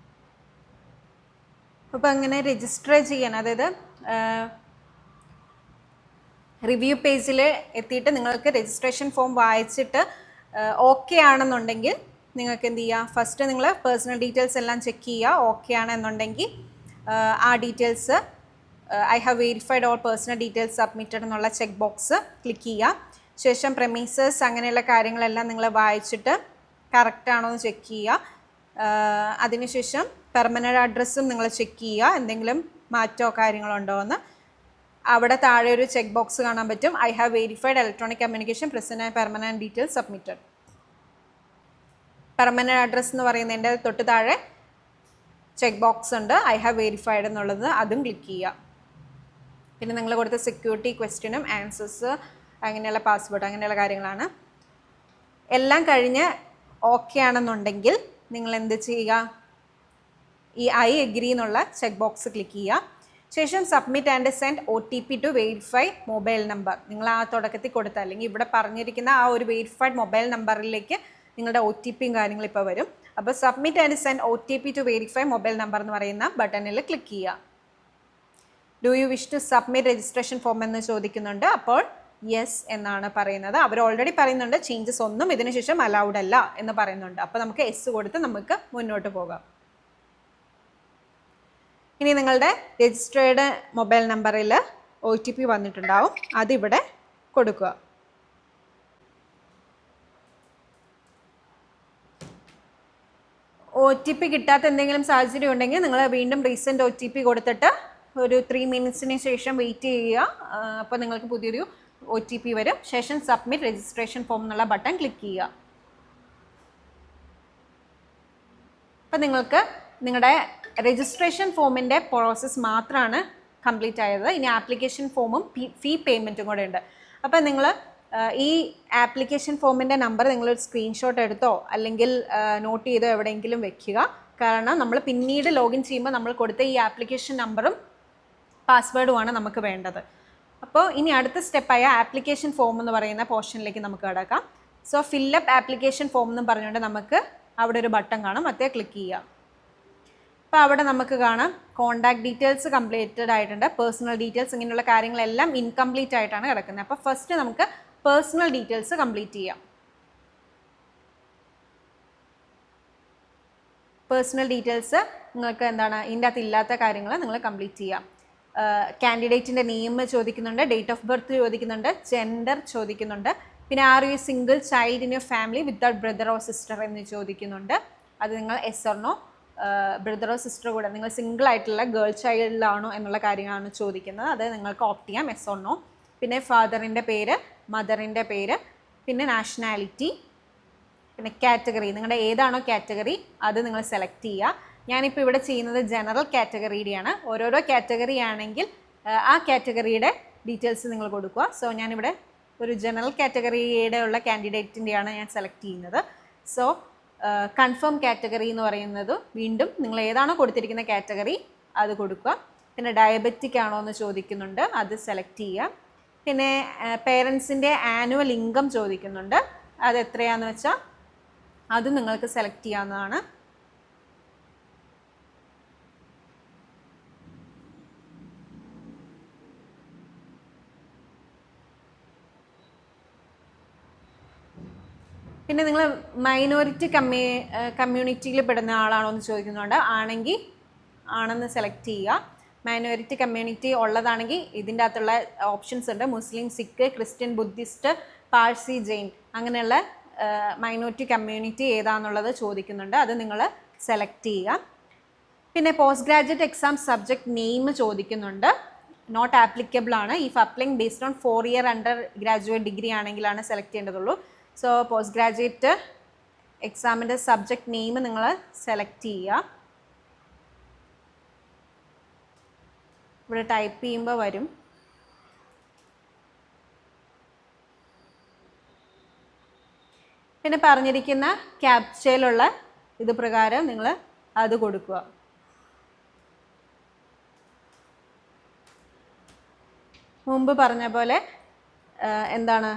അപ്പോൾ അങ്ങനെ രജിസ്റ്റർ ചെയ്യാൻ, അതായത് റിവ്യൂ പേജിൽ എത്തിയിട്ട് നിങ്ങൾക്ക് രജിസ്ട്രേഷൻ ഫോം വായിച്ചിട്ട് ഓക്കെ ആണെന്നുണ്ടെങ്കിൽ നിങ്ങൾക്ക് എന്ത് ചെയ്യുക, ഫസ്റ്റ് നിങ്ങൾ പേഴ്സണൽ ഡീറ്റെയിൽസ് എല്ലാം ചെക്ക് ചെയ്യുക. ഓക്കെ ആണെന്നുണ്ടെങ്കിൽ ആ details I have verified all personal details submitted എന്നുള്ള ചെക്ക് ബോക്സ് ക്ലിക്ക് ചെയ്യുക. ശേഷം പ്രെമിസസ് അങ്ങനെയുള്ള കാര്യങ്ങളെല്ലാം നിങ്ങൾ വായിച്ചിട്ട് കറക്റ്റ് ആണോ എന്ന് ചെക്ക് ചെയ്യുക. അതിനുശേഷം പെർമനൻറ്റ് അഡ്രസ്സും നിങ്ങൾ ചെക്ക് ചെയ്യുക, എന്തെങ്കിലും മാറ്റമോ കാര്യങ്ങളോ ഉണ്ടോ എന്ന്. അവിടെ താഴെ ഒരു ചെക്ക് ബോക്സ് കാണാൻ പറ്റും, I have verified electronic communication present and permanent details submitted. Permanent address എന്ന് പറയുന്നതിൻ്റെ തൊട്ട് താഴെ ചെക്ക് ബോക്സ് ഉണ്ട്, ഐ ഹാവ് വെരിഫൈഡ് എന്നുള്ളത്, അതും ക്ലിക്ക് ചെയ്യുക. പിന്നെ നിങ്ങൾ കൊടുത്ത സെക്യൂരിറ്റി ക്വസ്റ്റ്യനും ആൻസേഴ്സ് അങ്ങനെയുള്ള പാസ്വേഡ് അങ്ങനെയുള്ള കാര്യങ്ങളാണ്. എല്ലാം കഴിഞ്ഞ് ഓക്കെ ആണെന്നുണ്ടെങ്കിൽ നിങ്ങൾ എന്ത് ചെയ്യുക, ഈ ഐ എഗ്രി എന്നുള്ള ചെക്ക് ബോക്സ് ക്ലിക്ക് ചെയ്യുക. ശേഷം submit and send OTP to verify mobile number. നിങ്ങൾ ആ തുടക്കത്തിൽ കൊടുത്ത അല്ലെങ്കിൽ ഇവിടെ പറഞ്ഞിരിക്കുന്ന ആ ഒരു വെരിഫൈഡ് മൊബൈൽ നമ്പറിലേക്ക് നിങ്ങളുടെ OTPയും കാര്യങ്ങളും ഇപ്പോൾ വരും. അപ്പോൾ submit and send OTP to verify mobile number എന്ന് പറയുന്ന ബട്ടണിൽ ക്ലിക്ക് ചെയ്യുക. Do you wish to submit registration form എന്ന് ചോദിക്കുന്നുണ്ട്. അപ്പോൾ യെസ് എന്നാണ് പറയുന്നത്. അവർ ഓൾറെഡി പറയുന്നുണ്ട് ചേഞ്ചസ് ഒന്നും ഇതിനുശേഷം അലൗഡ് അല്ല എന്ന് പറയുന്നുണ്ട്. അപ്പോൾ നമുക്ക് യെസ് കൊടുത്ത് നമുക്ക് മുന്നോട്ട് പോകാം. ഇനി നിങ്ങളുടെ രജിസ്റ്റേർഡ് മൊബൈൽ നമ്പറിൽ OTP വന്നിട്ടുണ്ടാവും, അതിവിടെ കൊടുക്കുക. OTP കിട്ടാത്ത എന്തെങ്കിലും സാഹചര്യം ഉണ്ടെങ്കിൽ നിങ്ങൾ വീണ്ടും റീസെൻറ്റ് OTP കൊടുത്തിട്ട് ഒരു 3 മിനിറ്റ്സിന് ശേഷം വെയിറ്റ് ചെയ്യുക. അപ്പോൾ നിങ്ങൾക്ക് പുതിയൊരു OTP വരും. ശേഷം സബ്മിറ്റ് രജിസ്ട്രേഷൻ ഫോം എന്നുള്ള ബട്ടൺ ക്ലിക്ക് ചെയ്യുക. അപ്പോൾ നിങ്ങൾക്ക് നിങ്ങളുടെ രജിസ്ട്രേഷൻ ഫോമിൻ്റെ പ്രോസസ്സ് മാത്രമാണ് കംപ്ലീറ്റ് ആയത്. ഇനി ആപ്ലിക്കേഷൻ ഫോമും ഫീ പേയ്മെൻറ്റും കൂടെ ഉണ്ട്. അപ്പോൾ നിങ്ങൾ ഈ ആപ്ലിക്കേഷൻ ഫോമിൻ്റെ നമ്പർ നിങ്ങളൊരു സ്ക്രീൻഷോട്ട് എടുത്തോ അല്ലെങ്കിൽ നോട്ട് ചെയ്തോ എവിടെയെങ്കിലും വെക്കുക. കാരണം നമ്മൾ പിന്നീട് ലോഗിൻ ചെയ്യുമ്പോൾ നമ്മൾ കൊടുത്ത ഈ ആപ്ലിക്കേഷൻ നമ്പറും പാസ്വേഡുമാണ് നമുക്ക് വേണ്ടത്. അപ്പോൾ ഇനി അടുത്ത സ്റ്റെപ്പായ ആപ്ലിക്കേഷൻ ഫോം എന്ന് പറയുന്ന പോർഷനിലേക്ക് നമുക്ക് കടക്കാം. സോ ഫില്ലപ്പ് ആപ്ലിക്കേഷൻ ഫോം എന്ന് പറഞ്ഞുകൊണ്ട് നമുക്ക് അവിടെ ഒരു ബട്ടൺ കാണും, അതേ ക്ലിക്ക് ചെയ്യുക. അപ്പോൾ അവിടെ നമുക്ക് കാണാം കോൺടാക്ട് ഡീറ്റെയിൽസ് കംപ്ലീറ്റഡ് ആയിട്ടുണ്ട്, പേഴ്സണൽ ഡീറ്റെയിൽസ് ഇങ്ങനെയുള്ള കാര്യങ്ങളെല്ലാം ഇൻകംപ്ലീറ്റ് ആയിട്ടാണ് കിടക്കുന്നത്. അപ്പോൾ ഫസ്റ്റ് നമുക്ക് പേഴ്സണൽ ഡീറ്റെയിൽസ് കംപ്ലീറ്റ് ചെയ്യാം. പേഴ്സണൽ ഡീറ്റെയിൽസ് നിങ്ങൾക്ക് എന്താണ് ഇതിൻ്റെ അകത്ത് ഇല്ലാത്ത കാര്യങ്ങൾ നിങ്ങൾ കംപ്ലീറ്റ് ചെയ്യാം. കാൻഡിഡേറ്റിൻ്റെ നെയിം ചോദിക്കുന്നുണ്ട്, ഡേറ്റ് ഓഫ് ബർത്ത് ചോദിക്കുന്നുണ്ട്, ജെൻഡർ ചോദിക്കുന്നുണ്ട്, പിന്നെ are you single child in your family without brother or sister എന്ന് ചോദിക്കുന്നുണ്ട്. അത് നിങ്ങൾ എസ് ഓർ നോ, ബ്രദറോ സിസ്റ്ററോ കൂടെ നിങ്ങൾ സിംഗിൾ ആയിട്ടുള്ള ഗേൾ ചൈൽഡിലാണോ എന്നുള്ള കാര്യങ്ങളാണ് ചോദിക്കുന്നത്. അത് നിങ്ങൾക്ക് ഓപ്റ്റ് ചെയ്യാം, എസ് ഓർ നോ. പിന്നെ ഫാദറിൻ്റെ പേര്, മദറിൻ്റെ പേര്, പിന്നെ നാഷണാലിറ്റി, പിന്നെ കാറ്റഗറി നിങ്ങളുടെ ഏതാണോ കാറ്റഗറി അത് നിങ്ങൾ സെലക്ട് ചെയ്യുക. ഞാനിപ്പോൾ ഇവിടെ ചെയ്യുന്നത് ജനറൽ കാറ്റഗറിയുടെയാണ്. ഓരോരോ കാറ്റഗറി ആണെങ്കിൽ ആ കാറ്റഗറിയുടെ ഡീറ്റെയിൽസ് നിങ്ങൾ കൊടുക്കുക. സോ ഞാനിവിടെ ഒരു ജനറൽ കാറ്റഗറിയുടെ ഉള്ള കാൻഡിഡേറ്റിൻ്റെയാണ് ഞാൻ സെലക്ട് ചെയ്യുന്നത്. സോ കൺഫേം കാറ്റഗറി എന്ന് പറയുന്നത് വീണ്ടും നിങ്ങൾ ഏതാണോ കൊടുത്തിരിക്കുന്ന കാറ്റഗറി അത് കൊടുക്കുക. പിന്നെ ഡയബറ്റിക് ആണോ എന്ന് ചോദിക്കുന്നുണ്ട്, അത് സെലക്ട് ചെയ്യുക. പിന്നെ പേരൻസിൻ്റെ ആനുവൽ ഇൻകം ചോദിക്കുന്നുണ്ട്, അത് എത്രയാണെന്ന് വെച്ചാൽ അത് നിങ്ങൾക്ക് സെലക്ട് ചെയ്യാവുന്നതാണ്. പിന്നെ നിങ്ങൾ മൈനോറിറ്റി കമ്മ്യൂണിറ്റിയിൽ പെടുന്ന ആളാണോ എന്ന് ചോദിക്കുന്നുണ്ട്. ആണെങ്കിൽ ആണെന്ന് സെലക്ട് ചെയ്യുക. മൈനോറിറ്റി കമ്മ്യൂണിറ്റി ഉള്ളതാണെങ്കിൽ ഇതിൻ്റെ അകത്തുള്ള ഓപ്ഷൻസ് ഉണ്ട്. മുസ്ലിം, സിഖ്, ക്രിസ്ത്യൻ, ബുദ്ധിസ്റ്റ്, പാഴ്സി, ജെയിൻ അങ്ങനെയുള്ള മൈനോറിറ്റി കമ്മ്യൂണിറ്റി ഏതാണെന്നുള്ളത് ചോദിക്കുന്നുണ്ട്. അത് നിങ്ങൾ സെലക്ട് ചെയ്യുക. പിന്നെ post graduate exam subject name ചോദിക്കുന്നുണ്ട്. നോട്ട് ആപ്ലിക്കബിൾ ആണ്. If applying based on 4 year under graduate degree ആണെങ്കിലാണ് സെലക്ട് ചെയ്യേണ്ടതുള്ളൂ. സോ പോസ്റ്റ് ഗ്രാജുവേറ്റ് എക്സാമിൻ്റെ സബ്ജക്റ്റ് നെയിം നിങ്ങൾ സെലക്ട് ചെയ്യുക. ഇവിടെ ടൈപ്പ് ചെയ്യുമ്പോൾ വരും. പിന്നെ പറഞ്ഞിരിക്കുന്ന ക്യാപ്ചയിലുള്ള ഇത് പ്രകാരം നിങ്ങൾ അത് കൊടുക്കുക. മുമ്പ് പറഞ്ഞ പോലെ എന്താണ്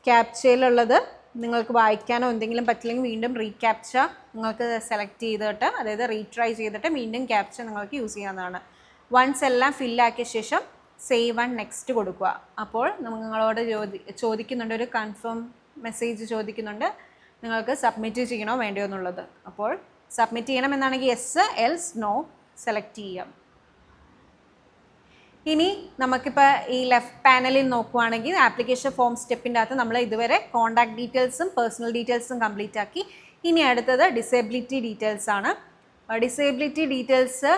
ക്യാപ്ചയിലുള്ളത് നിങ്ങൾക്ക് വായിക്കാനോ എന്തെങ്കിലും പറ്റില്ലെങ്കിൽ വീണ്ടും റീക്യാപ്ച നിങ്ങൾക്ക് സെലക്ട് ചെയ്തിട്ട്, അതായത് റീട്രൈ ചെയ്തിട്ട് വീണ്ടും ക്യാപ്ച നിങ്ങൾക്ക് യൂസ് ചെയ്യാവുന്നതാണ്. വൺസ് എല്ലാം ഫില്ലാക്കിയ ശേഷം സേവ് ആൻഡ് നെക്സ്റ്റ് കൊടുക്കുക. അപ്പോൾ നിങ്ങളോട് ചോദിക്കുന്നുണ്ട്, ഒരു കൺഫേം മെസ്സേജ് ചോദിക്കുന്നുണ്ട്, നിങ്ങൾക്ക് സബ്മിറ്റ് ചെയ്യണോ വേണ്ടയോ എന്നുള്ളത്. അപ്പോൾ സബ്മിറ്റ് ചെയ്യണമെന്നാണെങ്കിൽ യെസ്, എൽസ് നോ സെലക്ട് ചെയ്യാം. ഇനി നമുക്കിപ്പോൾ ഈ ലെഫ്റ്റ് പാനലിൽ നോക്കുവാണെങ്കിൽ ആപ്ലിക്കേഷൻ ഫോം സ്റ്റെപ്പിൻ്റെ അകത്ത് നമ്മൾ ഇതുവരെ കോൺടാക്ട് ഡീറ്റെയിൽസും പേഴ്സണൽ ഡീറ്റെയിൽസും കംപ്ലീറ്റ് ആക്കി. ഇനി അടുത്തത് ഡിസേബിലിറ്റി ഡീറ്റെയിൽസ് ആണ്. ഡിസേബിലിറ്റി ഡീറ്റെയിൽസ്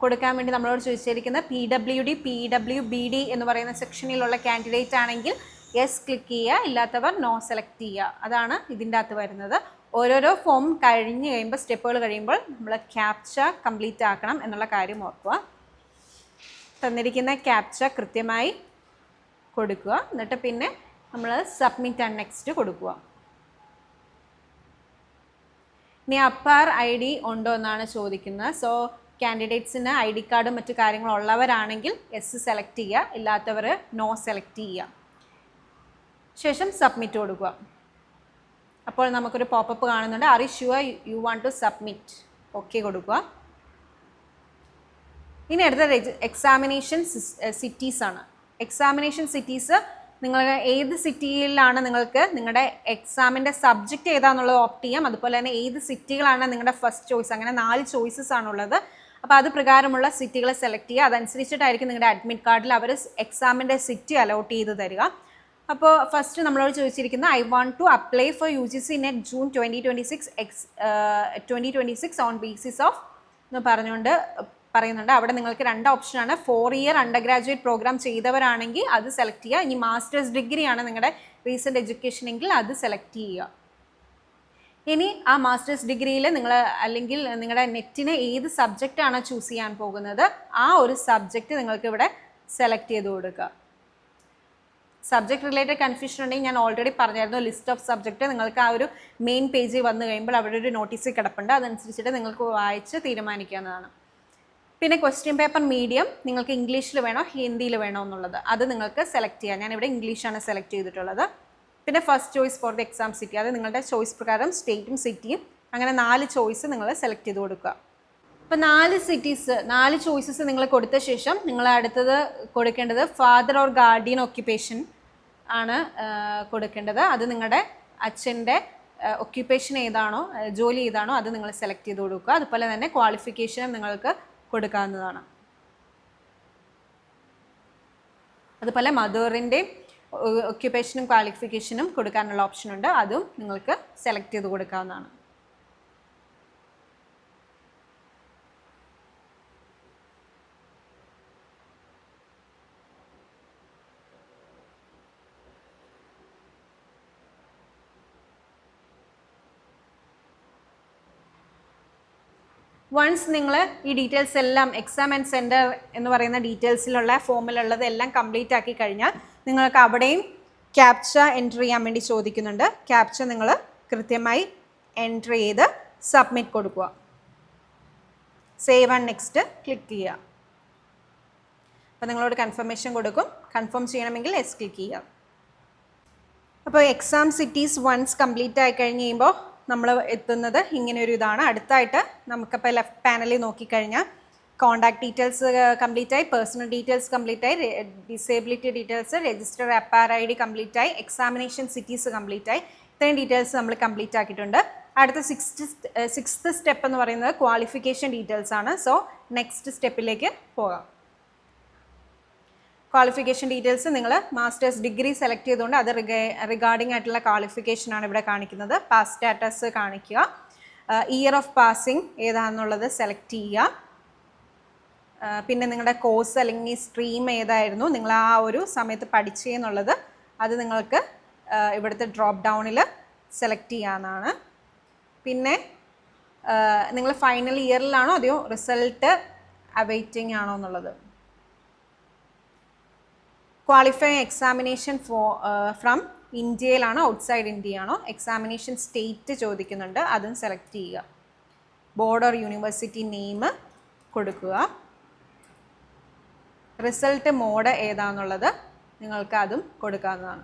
കൊടുക്കാൻ വേണ്ടി നമ്മളോട് ചോദിച്ചിരിക്കുന്നത് PWD, PWBD എന്ന് പറയുന്ന സെക്ഷനിലുള്ള കാൻഡിഡേറ്റ് ആണെങ്കിൽ യെസ് ക്ലിക്ക് ചെയ്യുക, ഇല്ലാത്തവർ നോ സെലക്ട് ചെയ്യുക. അതാണ് ഇതിൻ്റെ അകത്ത് വരുന്നത്. ഓരോരോ ഫോം കഴിഞ്ഞ് കഴിയുമ്പോൾ, സ്റ്റെപ്പുകൾ കഴിയുമ്പോൾ നമ്മൾ ക്യാപ്ച കംപ്ലീറ്റ് ആക്കണം എന്നുള്ള കാര്യം ഓർക്കുക. തന്നിരിക്കുന്ന ക്യാപ്ച കൃത്യമായി കൊടുക്കുക. എന്നിട്ട് പിന്നെ നമ്മൾ സബ്മിറ്റ് ആൻഡ് നെക്സ്റ്റ് കൊടുക്കുക. ഇനി അപ്പാർ ID ഉണ്ടോ എന്നാണ് ചോദിക്കുന്നത്. സോ കാൻഡിഡേറ്റ്സിന് ID കാർഡും മറ്റു കാര്യങ്ങളും ഉള്ളവരാണെങ്കിൽ യെസ് സെലക്ട് ചെയ്യുക, ഇല്ലാത്തവർ നോ സെലക്ട് ചെയ്യുക. ശേഷം സബ്മിറ്റ് കൊടുക്കുക. അപ്പോൾ നമുക്കൊരു പോപ്പപ്പ് കാണുന്നുണ്ട്, are you sure you want to submit, okay കൊടുക്കുക. ഇനി അടുത്ത എക്സാമിനേഷൻ സിറ്റീസ് ആണ്. എക്സാമിനേഷൻ സിറ്റീസ് നിങ്ങൾ ഏത് സിറ്റിയിലാണ് നിങ്ങൾക്ക് നിങ്ങളുടെ എക്സാമിൻ്റെ സബ്ജക്റ്റ് ഏതാണെന്നുള്ളത് ഓപ്റ്റ് ചെയ്യാം. അതുപോലെ തന്നെ ഏത് സിറ്റികളാണ് നിങ്ങളുടെ ഫസ്റ്റ് ചോയ്സ്, അങ്ങനെ 4 ചോയ്സസ് ആണുള്ളത്. അപ്പോൾ അത് പ്രകാരമുള്ള സിറ്റികളെ സെലക്ട് ചെയ്യുക. അതനുസരിച്ചിട്ടായിരിക്കും നിങ്ങളുടെ അഡ്മിറ്റ് കാർഡിൽ അവർ എക്സാമിൻ്റെ സിറ്റി അലോട്ട് ചെയ്ത് തരിക. അപ്പോൾ ഫസ്റ്റ് നമ്മളോട് ചോദിച്ചിരിക്കുന്ന I want to apply for UGC NET June 2026 on basis of എന്ന് പറയുന്നുണ്ട്. അവിടെ നിങ്ങൾക്ക് 2 ഓപ്ഷനാണ്. 4 ഇയർ അണ്ടർ ഗ്രാജുവേറ്റ് പ്രോഗ്രാം ചെയ്തവരാണെങ്കിൽ അത് സെലക്ട് ചെയ്യുക. ഇനി മാസ്റ്റേഴ്സ് ഡിഗ്രി ആണ് നിങ്ങളുടെ റീസെൻറ്റ് എഡ്യൂക്കേഷൻ എങ്കിൽ അത് സെലക്ട് ചെയ്യുക. ഇനി ആ മാസ്റ്റേഴ്സ് ഡിഗ്രിയിൽ നിങ്ങൾ അല്ലെങ്കിൽ നിങ്ങളുടെ നെറ്റിന് ഏത് സബ്ജക്റ്റാണ് ചൂസ് ചെയ്യാൻ പോകുന്നത്, ആ ഒരു സബ്ജക്റ്റ് നിങ്ങൾക്ക് ഇവിടെ സെലക്ട് ചെയ്ത് കൊടുക്കുക. സബ്ജക്റ്റ് റിലേറ്റഡ് കൺഫ്യൂഷൻ ഉണ്ടെങ്കിൽ ഞാൻ ഓൾറെഡി പറഞ്ഞായിരുന്നു, ലിസ്റ്റ് ഓഫ് സബ്ജക്റ്റ് നിങ്ങൾക്ക് ആ ഒരു മെയിൻ പേജിൽ വന്നു കഴിയുമ്പോൾ അവിടെ ഒരു നോട്ടീസ് കിടപ്പുണ്ട്. അതനുസരിച്ചിട്ട് നിങ്ങൾക്ക് വായിച്ച് തീരുമാനിക്കാവുന്നതാണ്. പിന്നെ ക്വസ്റ്റ്യൻ പേപ്പർ മീഡിയം നിങ്ങൾക്ക് ഇംഗ്ലീഷിൽ വേണോ ഹിന്ദിയിൽ വേണോ എന്നുള്ളത് അത് നിങ്ങൾക്ക് സെലക്ട് ചെയ്യാം. ഞാനിവിടെ ഇംഗ്ലീഷാണ് സെലക്ട് ചെയ്തിട്ടുള്ളത്. പിന്നെ first choice for the exam city, അത് നിങ്ങളുടെ ചോയ്സ് പ്രകാരം സ്റ്റേറ്റും സിറ്റിയും അങ്ങനെ 4 ചോയ്സ് നിങ്ങൾ സെലക്ട് ചെയ്ത് കൊടുക്കുക. അപ്പോൾ 4 ചോയ്സസ് നിങ്ങൾ കൊടുത്ത ശേഷം നിങ്ങൾ അടുത്തത് കൊടുക്കേണ്ടത് ഫാദർ ഓർ ഗാർഡിയൻ ഓക്യുപ്പേഷൻ ആണ് കൊടുക്കേണ്ടത്. അത് നിങ്ങളുടെ അച്ഛൻ്റെ ഒക്യുപ്പേഷൻ ഏതാണോ, ജോലി ഏതാണോ അത് നിങ്ങൾ സെലക്ട് ചെയ്ത് കൊടുക്കുക. അതുപോലെ തന്നെ ക്വാളിഫിക്കേഷനും നിങ്ങൾക്ക് കൊടുക്കാവുന്നതാണ്. അതുപോലെ മദറിൻ്റെയും ഒക്യുപ്പേഷനും ക്വാളിഫിക്കേഷനും കൊടുക്കാനുള്ള ഓപ്ഷനുണ്ട്, അതും നിങ്ങൾക്ക് സെലക്ട് ചെയ്ത് കൊടുക്കാവുന്നതാണ്. വൺസ് നിങ്ങൾ ഈ ഡീറ്റെയിൽസ് എല്ലാം എക്സാം ആൻഡ് സെൻറ്റർ എന്ന് പറയുന്ന ഡീറ്റെയിൽസിലുള്ള ഫോമിലുള്ളത് എല്ലാം കംപ്ലീറ്റ് ആക്കി കഴിഞ്ഞാൽ നിങ്ങൾക്ക് അവിടെയും ക്യാപ്ച എൻറ്റർ ചെയ്യാൻ വേണ്ടി ചോദിക്കുന്നുണ്ട്. ക്യാപ്ച നിങ്ങൾ കൃത്യമായി എൻറ്റർ ചെയ്ത് സബ്മിറ്റ് കൊടുക്കുക. സേവ് ആൻഡ് നെക്സ്റ്റ് ക്ലിക്ക് ചെയ്യുക. അപ്പോൾ നിങ്ങളോട് കൺഫർമേഷൻ കൊടുക്കും. കൺഫേം ചെയ്യണമെങ്കിൽ എസ് ക്ലിക്ക് ചെയ്യുക. അപ്പോൾ എക്സാം സിറ്റീസ് വൺസ് കംപ്ലീറ്റ് ആയി കഴിഞ്ഞ് കഴിയുമ്പോൾ നമ്മൾ എത്തുന്നത് ഇങ്ങനെയൊരു ഇതാണ്. അടുത്തായിട്ട് നമുക്കിപ്പോൾ ലെഫ്റ്റ് പാനലിൽ നോക്കിക്കഴിഞ്ഞാൽ കോണ്ടാക്ട് ഡീറ്റെയിൽസ് കംപ്ലീറ്റ് ആയി, പേഴ്സണൽ ഡീറ്റെയിൽസ് കംപ്ലീറ്റ് ആയി, disability details, register APAAR I D complete ആയി, എക്സാമിനേഷൻ സിറ്റീസ് കംപ്ലീറ്റ് ആയി. ഇത്രയും ഡീറ്റെയിൽസ് നമ്മൾ കംപ്ലീറ്റ് ആക്കിയിട്ടുണ്ട്. അടുത്ത സിക്സ്ത് സ്റ്റെപ്പ് എന്ന് പറയുന്നത് ക്വാളിഫിക്കേഷൻ ഡീറ്റെയിൽസ് ആണ്. സോ നെക്സ്റ്റ് സ്റ്റെപ്പിലേക്ക് പോകാം. ക്വാളിഫിക്കേഷൻ ഡീറ്റെയിൽസ് നിങ്ങൾ മാസ്റ്റേഴ്സ് ഡിഗ്രി സെലക്ട് ചെയ്തുകൊണ്ട് അത് റിഗാർഡിംഗ് ആയിട്ടുള്ള ക്വാളിഫിക്കേഷൻ ആണ് ഇവിടെ കാണിക്കുന്നത്. പാസ് സ്റ്റാറ്റസ് കാണിക്കുക, ഇയർ ഓഫ് പാസിംഗ് ഏതാണെന്നുള്ളത് സെലക്ട് ചെയ്യുക, പിന്നെ നിങ്ങളുടെ കോഴ്സ് അല്ലെങ്കിൽ സ്ട്രീം ഏതായിരുന്നു നിങ്ങൾ ആ ഒരു സമയത്ത് പഠിച്ചതെന്നുള്ളത് അത് നിങ്ങൾക്ക് ഇവിടുത്തെ ഡ്രോപ്പ് ഡൗണിൽ സെലക്ട് ചെയ്യാവുന്നതാണ്. പിന്നെ നിങ്ങൾ ഫൈനൽ ഇയറിലാണോ അതെയോ റിസൾട്ട് അവൈറ്റിംഗ് ആണോ എന്നുള്ളത്. ക്വാളിഫയിങ് എക്സാമിനേഷൻ ഫ്രം ഇന്ത്യയിലാണോ ഔട്ട്സൈഡ് ഇന്ത്യയാണോ, എക്സാമിനേഷൻ സ്റ്റേറ്റ് ചോദിക്കുന്നുണ്ട്, അതും സെലക്ട് ചെയ്യുക. ബോർഡ് ഓർ യൂണിവേഴ്സിറ്റി നെയിം കൊടുക്കുക. റിസൾട്ട് മോഡ് ഏതാണെന്നുള്ളത് നിങ്ങൾക്ക് അതും കൊടുക്കാവുന്നതാണ്.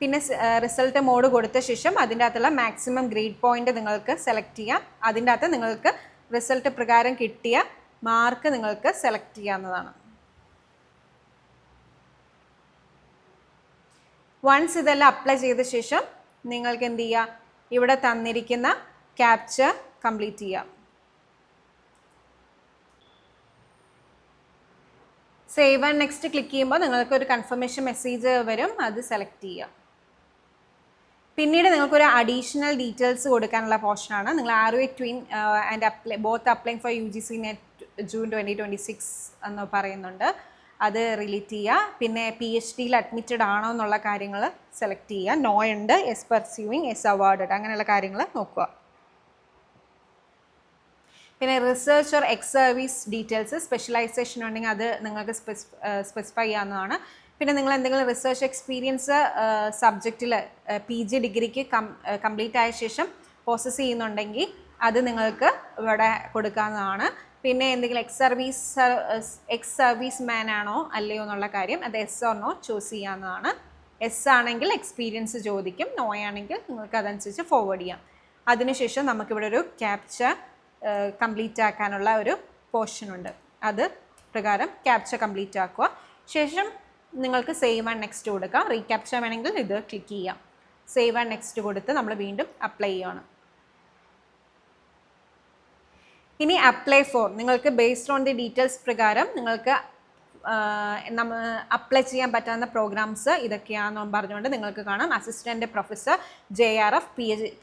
പിന്നെ റിസൾട്ട് മോഡ് കൊടുത്ത ശേഷം അതിൻ്റെ അകത്തുള്ള മാക്സിമം ഗ്രേഡ് പോയിന്റ് നിങ്ങൾക്ക് സെലക്ട് ചെയ്യാം. അതിൻ്റെ അകത്ത് നിങ്ങൾക്ക് റിസൾട്ട് പ്രകാരം കിട്ടിയ മാർക്ക് നിങ്ങൾക്ക് സെലക്ട് ചെയ്യാവുന്നതാണ്. വൺസ് ഇതെല്ലാം അപ്ലൈ ചെയ്ത ശേഷം നിങ്ങൾക്ക് എന്ത് ചെയ്യുക, ഇവിടെ തന്നിരിക്കുന്ന ക്യാപ്ചർ കംപ്ലീറ്റ് ചെയ്യാം. സേവ് ആൻഡ് നെക്സ്റ്റ് ക്ലിക്ക് ചെയ്യുമ്പോൾ നിങ്ങൾക്ക് ഒരു കൺഫർമേഷൻ മെസ്സേജ് വരും, അത് സെലക്ട് ചെയ്യാം. പിന്നീട് നിങ്ങൾക്കൊരു അഡീഷണൽ ഡീറ്റെയിൽസ് കൊടുക്കാനുള്ള പോർഷനാണ്. നിങ്ങൾ ആർവേ ട്വിൻ and both applying for UGC NET June 2026 എന്ന് പറയുന്നുണ്ട്, അത് റിലീറ്റ് ചെയ്യുക. പിന്നെ PhDയിൽ അഡ്മിറ്റഡ് ആണോ എന്നുള്ള കാര്യങ്ങൾ സെലക്ട് ചെയ്യുക. നോ ഉണ്ട്, എസ് പെർസ്യൂവിങ്, എസ് അവാർഡഡ്, അങ്ങനെയുള്ള കാര്യങ്ങൾ നോക്കുക. പിന്നെ research or ex service details, specialisation ഉണ്ടെങ്കിൽ അത് നിങ്ങൾക്ക് സ്പെസിഫൈ ചെയ്യാവുന്നതാണ്. പിന്നെ നിങ്ങൾ എന്തെങ്കിലും റിസർച്ച് എക്സ്പീരിയൻസ് സബ്ജക്റ്റിൽ PG ഡിഗ്രിക്ക് കംപ്ലീറ്റ് ആയ ശേഷം പ്രോസസ്സ് ചെയ്യുന്നുണ്ടെങ്കിൽ അത് നിങ്ങൾക്ക് ഇവിടെ കൊടുക്കാവുന്നതാണ്. പിന്നെ എന്തെങ്കിലും എക്സ് സർവീസ് മാൻ ആണോ അല്ലയോ എന്നുള്ള കാര്യം അത് എസ് ഓർ നോ ചൂസ് ചെയ്യാവുന്നതാണ്. എസ് ആണെങ്കിൽ എക്സ്പീരിയൻസ് ചോദിക്കും, നോ ആണെങ്കിൽ നിങ്ങൾക്ക് അതനുസരിച്ച് ഫോർവേഡ് ചെയ്യാം. അതിനുശേഷം നമുക്കിവിടെ ഒരു ക്യാപ്ചർ കംപ്ലീറ്റ് ആക്കാനുള്ള ഒരു പോർഷൻ ഉണ്ട്, അത് പ്രകാരം ക്യാപ്ചർ കംപ്ലീറ്റ് ആക്കുക. ശേഷം നിങ്ങൾക്ക് സേവ് ആൻഡ് നെക്സ്റ്റ് കൊടുക്കാം. റീക്യാപ്ചർ വേണമെങ്കിൽ ഇത് ക്ലിക്ക് ചെയ്യാം. സേവ് ആൻഡ് നെക്സ്റ്റ് കൊടുത്ത് നമ്മൾ വീണ്ടും അപ്ലൈ ചെയ്യുകയാണ്. ഇനി അപ്ലൈ ഫോർ, നിങ്ങൾക്ക് ബേസ്ഡ് ഓൺ ദി ഡീറ്റെയിൽസ് പ്രകാരം നിങ്ങൾക്ക് അപ്ലൈ ചെയ്യാൻ പറ്റാവുന്ന പ്രോഗ്രാംസ് ഇതൊക്കെയാണെന്ന് പറഞ്ഞുകൊണ്ട് നിങ്ങൾക്ക് കാണാം. അസിസ്റ്റൻ്റ് പ്രൊഫസർ, JRF,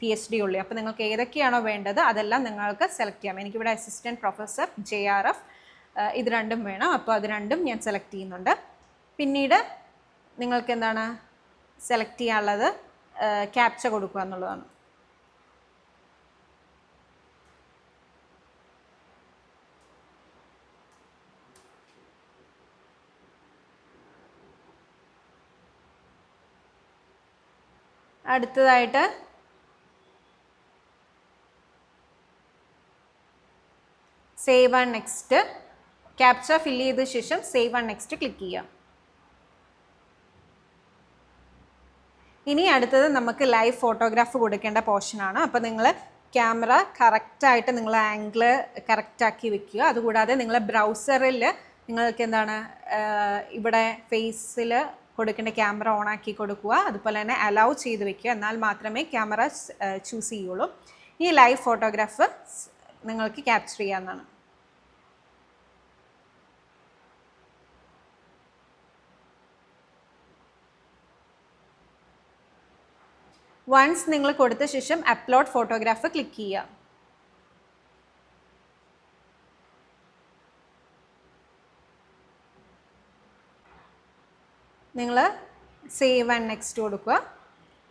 PhD ഉള്ളി. അപ്പോൾ നിങ്ങൾക്ക് ഏതൊക്കെയാണോ വേണ്ടത് അതെല്ലാം നിങ്ങൾക്ക് സെലക്ട് ചെയ്യാം. എനിക്കിവിടെ അസിസ്റ്റൻ്റ് പ്രൊഫസർ, JRF ഇത് രണ്ടും വേണം, അപ്പോൾ അത് രണ്ടും ഞാൻ സെലക്ട് ചെയ്യുന്നുണ്ട്. പിന്നീട് നിങ്ങൾക്ക് എന്താണ് സെലക്ട് ചെയ്യാനുള്ളത്, ക്യാപ്ചർ കൊടുക്കുക എന്നുള്ളതാണ്. അടുത്തതായിട്ട് save and next, capture fill ചെയ്ത ശേഷം സേവ് ആൻഡ് നെക്സ്റ്റ് ക്ലിക്ക് ചെയ്യാം. ഇനി അടുത്തത് നമുക്ക് ലൈവ് ഫോട്ടോഗ്രാഫ് കൊടുക്കേണ്ട പോർഷനാണ്. അപ്പോൾ നിങ്ങൾ ക്യാമറ കറക്റ്റായിട്ട് നിങ്ങൾ ആംഗിൾ കറക്റ്റാക്കി വെക്കുക. അതുകൂടാതെ നിങ്ങൾ ബ്രൗസറിൽ നിങ്ങൾക്ക് എന്താണ് ഇവിടെ ഫേസിൽ കൊടുക്കേണ്ട ക്യാമറ ഓണാക്കി കൊടുക്കുക. അതുപോലെ തന്നെ അലൗ ചെയ്ത് വെക്കുക, എന്നാൽ മാത്രമേ ക്യാമറ ചൂസ് ചെയ്യുള്ളൂ. ഈ ലൈവ് ഫോട്ടോഗ്രാഫ് നിങ്ങൾക്ക് ക്യാപ്ചർ ചെയ്യാവുന്നതാണ്. വൺസ് നിങ്ങൾ കൊടുത്ത ശേഷം അപ്ലോഡ് ഫോട്ടോഗ്രാഫ് ക്ലിക്ക് ചെയ്യുക. നിങ്ങൾ സേവ് ആൻഡ് നെക്സ്റ്റ് കൊടുക്കുക,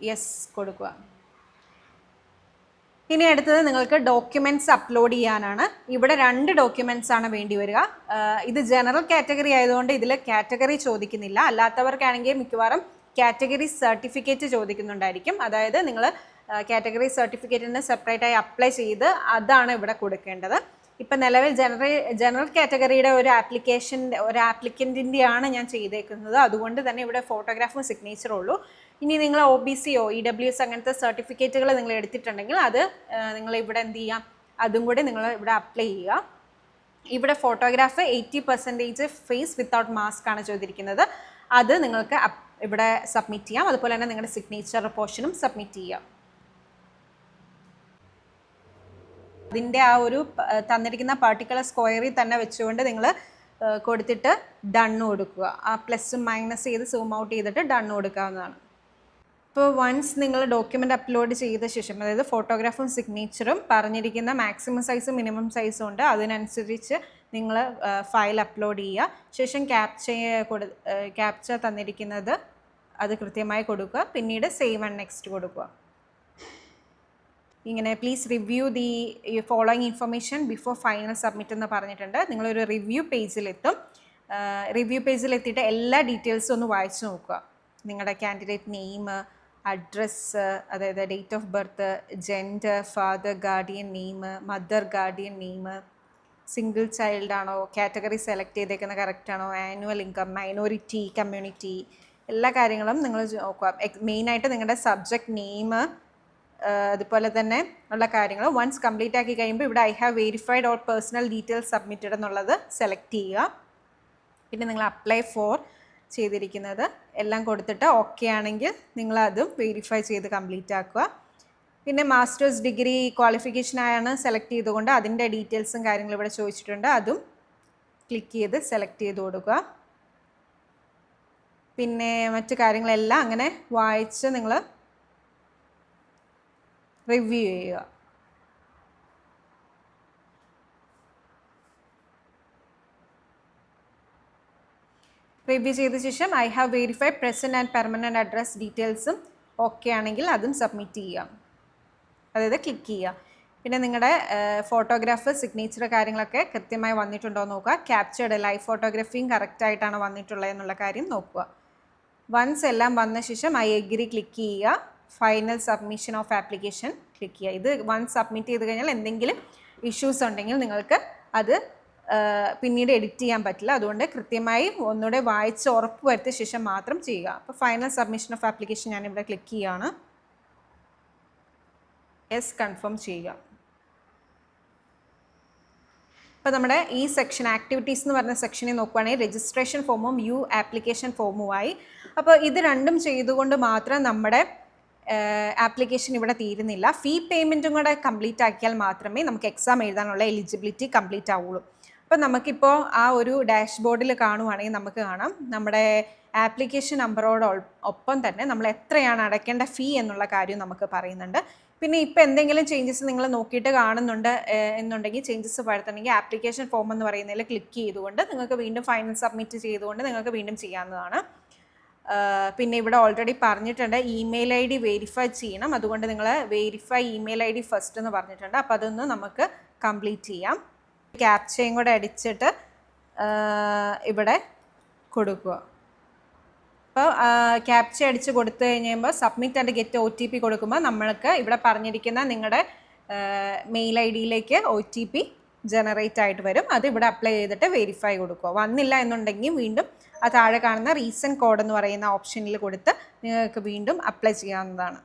യെസ് കൊടുക്കുക. ഇനി അടുത്തത് നിങ്ങൾക്ക് ഡോക്യുമെൻറ്റ്സ് അപ്ലോഡ് ചെയ്യാനാണ്. ഇവിടെ 2 ഡോക്യുമെൻറ്റ്സ് ആണ് വേണ്ടി വരിക. ഇത് ജനറൽ കാറ്റഗറി ആയതുകൊണ്ട് ഇതിൽ കാറ്റഗറി ചോദിക്കുന്നില്ല. അല്ലാത്തവർക്കാണെങ്കിൽ മിക്കവാറും കാറ്റഗറി സർട്ടിഫിക്കറ്റ് ചോദിക്കുന്നുണ്ടായിരിക്കും. അതായത് നിങ്ങൾ കാറ്റഗറി സർട്ടിഫിക്കറ്റിന് സെപ്പറേറ്റായി അപ്ലൈ ചെയ്ത് അതാണ് ഇവിടെ കൊടുക്കേണ്ടത്. ഇപ്പം നിലവിൽ ജനറൽ കാറ്റഗറിയുടെ ഒരു ആപ്ലിക്കൻറ്റിൻ്റെയാണ് ഞാൻ ചെയ്തേക്കുന്നത്. അതുകൊണ്ട് തന്നെ ഇവിടെ ഫോട്ടോഗ്രാഫും സിഗ്നേച്ചറും ഉള്ളൂ. ഇനി നിങ്ങൾ OBCയോ EWS അങ്ങനത്തെ സർട്ടിഫിക്കറ്റുകൾ നിങ്ങൾ എടുത്തിട്ടുണ്ടെങ്കിൽ അത് നിങ്ങൾ ഇവിടെ എന്ത് ചെയ്യാം, അതും കൂടി നിങ്ങൾ ഇവിടെ അപ്ലൈ ചെയ്യുക. ഇവിടെ ഫോട്ടോഗ്രാഫ് 80% ഫേസ് വിത്തൗട്ട് മാസ്ക് ആണ് ചോദിച്ചിരിക്കുന്നത്. അത് നിങ്ങൾക്ക് ഇവിടെ സബ്മിറ്റ് ചെയ്യാം. അതുപോലെ തന്നെ നിങ്ങളുടെ സിഗ്നേച്ചർ പോർഷനും സബ്മിറ്റ് ചെയ്യാം. അതിൻ്റെ ആ ഒരു തന്നിരിക്കുന്ന പർട്ടിക്കുലർ സ്ക്വയറിൽ തന്നെ വെച്ചുകൊണ്ട് നിങ്ങൾ കൊടുത്തിട്ട് ഡണ്ണ് കൊടുക്കുക. ആ പ്ലസ്സും മൈനസ് ചെയ്ത് സൂം ഔട്ട് ചെയ്തിട്ട് ഡണ്ണ് കൊടുക്കാവുന്നതാണ്. ഇപ്പോൾ വൺസ് നിങ്ങൾ ഡോക്യുമെൻ്റ് അപ്ലോഡ് ചെയ്ത ശേഷം, അതായത് ഫോട്ടോഗ്രാഫും സിഗ്നേച്ചറും പറഞ്ഞിരിക്കുന്ന മാക്സിമം സൈസും മിനിമം സൈസും ഉണ്ട്, അതിനനുസരിച്ച് നിങ്ങൾ ഫയൽ അപ്ലോഡ് ചെയ്യുക. ശേഷം ക്യാപ്ച തന്നിരിക്കുന്നത് അത് കൃത്യമായി കൊടുക്കുക. പിന്നീട് സേവ് ആൻഡ് നെക്സ്റ്റ് കൊടുക്കുക. ഇങ്ങനെ please review the following information before final submit എന്ന് പറഞ്ഞിട്ടുണ്ട്. നിങ്ങളൊരു റിവ്യൂ പേജിലെത്തും. റിവ്യൂ പേജിലെത്തിയിട്ട് എല്ലാ ഡീറ്റെയിൽസും ഒന്ന് വായിച്ചു നോക്കുക. നിങ്ങളുടെ കാൻഡിഡേറ്റ് നെയിം, അഡ്രസ്സ്, അതായത് date of birth, gender, father guardian name, mother guardian name, single child ആണോ, കാറ്റഗറി സെലക്ട് ചെയ്തേക്കുന്ന കറക്റ്റ് ആണോ, ആനുവൽ ഇൻകം, മൈനോറിറ്റി, കമ്മ്യൂണിറ്റി, എല്ലാ കാര്യങ്ങളും നിങ്ങൾ നോക്കുക. മെയിനായിട്ട് നിങ്ങളുടെ സബ്ജക്റ്റ് നെയിം, അതുപോലെ തന്നെ ഉള്ള കാര്യങ്ങൾ വൺസ് കംപ്ലീറ്റ് ആക്കി കഴിയുമ്പോൾ ഇവിടെ I have verified all personal details submitted എന്നുള്ളത് സെലക്ട് ചെയ്യുക. പിന്നെ നിങ്ങൾ അപ്ലൈ ഫോർ ചെയ്തിരിക്കുന്നത് എല്ലാം കൊടുത്തിട്ട് ഓക്കെ ആണെങ്കിൽ നിങ്ങളതും വെരിഫൈ ചെയ്ത് കംപ്ലീറ്റ് ആക്കുക. പിന്നെ മാസ്റ്റേഴ്സ് ഡിഗ്രി ക്വാളിഫിക്കേഷനായാണ് സെലക്ട് ചെയ്തുകൊണ്ട് അതിൻ്റെ ഡീറ്റെയിൽസും കാര്യങ്ങളും ഇവിടെ ചോദിച്ചിട്ടുണ്ട്. അതും ക്ലിക്ക് ചെയ്ത് സെലക്ട് ചെയ്ത് കൊടുക്കുക. പിന്നെ മറ്റു കാര്യങ്ങളെല്ലാം അങ്ങനെ വായിച്ച് നിങ്ങൾ റിവ്യൂ ചെയ്യുക. റിവ്യൂ ചെയ്ത ശേഷം I have verified present and permanent address ഡീറ്റെയിൽസും ഓക്കെ ആണെങ്കിൽ അതും സബ്മിറ്റ് ചെയ്യാം, അതായത് ക്ലിക്ക് ചെയ്യുക. പിന്നെ നിങ്ങളുടെ ഫോട്ടോഗ്രാഫ്, സിഗ്നേച്ചർ കാര്യങ്ങളൊക്കെ കൃത്യമായി വന്നിട്ടുണ്ടോ എന്ന് നോക്കുക. ക്യാപ്ചേർഡ് ലൈവ് ഫോട്ടോഗ്രാഫിയും കറക്റ്റായിട്ടാണ് വന്നിട്ടുള്ളത് എന്നുള്ള കാര്യം നോക്കുക. വൺസ് എല്ലാം വന്ന ശേഷം ഐ എഗ്രി ക്ലിക്ക് ചെയ്യുക. Final submission of application click ചെയ്യുക. ഇത് വൺസ് സബ്മിറ്റ് ചെയ്ത് കഴിഞ്ഞാൽ എന്തെങ്കിലും ഇഷ്യൂസ് ഉണ്ടെങ്കിൽ നിങ്ങൾക്ക് അത് പിന്നീട് എഡിറ്റ് ചെയ്യാൻ പറ്റില്ല. അതുകൊണ്ട് കൃത്യമായി ഒന്നുകൂടെ വായിച്ച് ഉറപ്പ് വരുത്തിയ ശേഷം മാത്രം ചെയ്യുക. അപ്പോൾ ഫൈനൽ സബ്മിഷൻ ഓഫ് ആപ്ലിക്കേഷൻ ഞാനിവിടെ ക്ലിക്ക് ചെയ്യുകയാണ്. യെസ് കൺഫേം ചെയ്യുക. ഇപ്പോൾ നമ്മുടെ ഈ സെക്ഷൻ ആക്ടിവിറ്റീസ് എന്ന് പറഞ്ഞ സെക്ഷനിൽ നോക്കുകയാണെങ്കിൽ രജിസ്ട്രേഷൻ ഫോമും വ്യൂ ആപ്ലിക്കേഷൻ ഫോമുമായി. അപ്പോൾ ഇത് രണ്ടും ചെയ്തുകൊണ്ട് മാത്രം നമ്മുടെ ആപ്ലിക്കേഷൻ ഇവിടെ തീരുന്നില്ല. ഫീ പേയ്മെൻറ്റും കൂടെ കംപ്ലീറ്റ് ആക്കിയാൽ മാത്രമേ നമുക്ക് എക്സാം എഴുതാനുള്ള എലിജിബിലിറ്റി കംപ്ലീറ്റ് ആവുള്ളൂ. അപ്പോൾ നമുക്കിപ്പോൾ ആ ഒരു ഡാഷ്ബോർഡിൽ കാണുവാണെങ്കിൽ നമുക്ക് കാണാം നമ്മുടെ ആപ്ലിക്കേഷൻ നമ്പറോട് ഒപ്പം തന്നെ നമ്മൾ എത്രയാണ് അടയ്ക്കേണ്ട ഫീ എന്നുള്ള കാര്യം നമുക്ക് പറയുന്നുണ്ട്. പിന്നെ ഇപ്പോൾ എന്തെങ്കിലും ചേഞ്ചസ് നിങ്ങൾ നോക്കിയിട്ട് കാണുന്നുണ്ട് എന്നുണ്ടെങ്കിൽ ചേഞ്ചസ് വരുത്തണമെങ്കിൽ ആപ്ലിക്കേഷൻ ഫോം എന്ന് പറയുന്നതിൽ ക്ലിക്ക് ചെയ്തുകൊണ്ട് നിങ്ങൾക്ക് വീണ്ടും ഫൈനൽ സബ്മിറ്റ് ചെയ്തുകൊണ്ട് നിങ്ങൾക്ക് വീണ്ടും ചെയ്യാവുന്നതാണ്. പിന്നെ ഇവിടെ ഓൾറെഡി പറഞ്ഞിട്ടുണ്ട് ഇമെയിൽ ഐ ഡി വെരിഫൈ ചെയ്യണം. അതുകൊണ്ട് നിങ്ങൾ verify email I D first എന്ന് പറഞ്ഞിട്ടുണ്ട്. അപ്പോൾ അതൊന്ന് നമുക്ക് കംപ്ലീറ്റ് ചെയ്യാം. ക്യാപ്ചയും കൂടെ അടിച്ചിട്ട് ഇവിടെ കൊടുക്കുക. അപ്പോൾ ക്യാപ്ച അടിച്ച് കൊടുത്തു കഴിയുമ്പോൾ സബ്മിറ്റ് ആൻഡ് ഗെറ്റ് OTP കൊടുക്കുമ്പോൾ നമ്മൾക്ക് ഇവിടെ പറഞ്ഞിരിക്കുന്ന നിങ്ങളുടെ മെയിൽ ഐ ഡിയിലേക്ക് OTP ജനറേറ്റ് ആയിട്ട് വരും. അത് ഇവിടെ അപ്ലൈ ചെയ്തിട്ട് വെരിഫൈ കൊടുക്കുക. വന്നില്ല എന്നുണ്ടെങ്കിൽ വീണ്ടും ആ താഴെ കാണുന്ന റീസെൻറ്റ് കോഡ് എന്ന് പറയുന്ന ഓപ്ഷനിൽ കൊടുത്ത് നിങ്ങൾക്ക് വീണ്ടും അപ്ലൈ ചെയ്യാവുന്നതാണ്.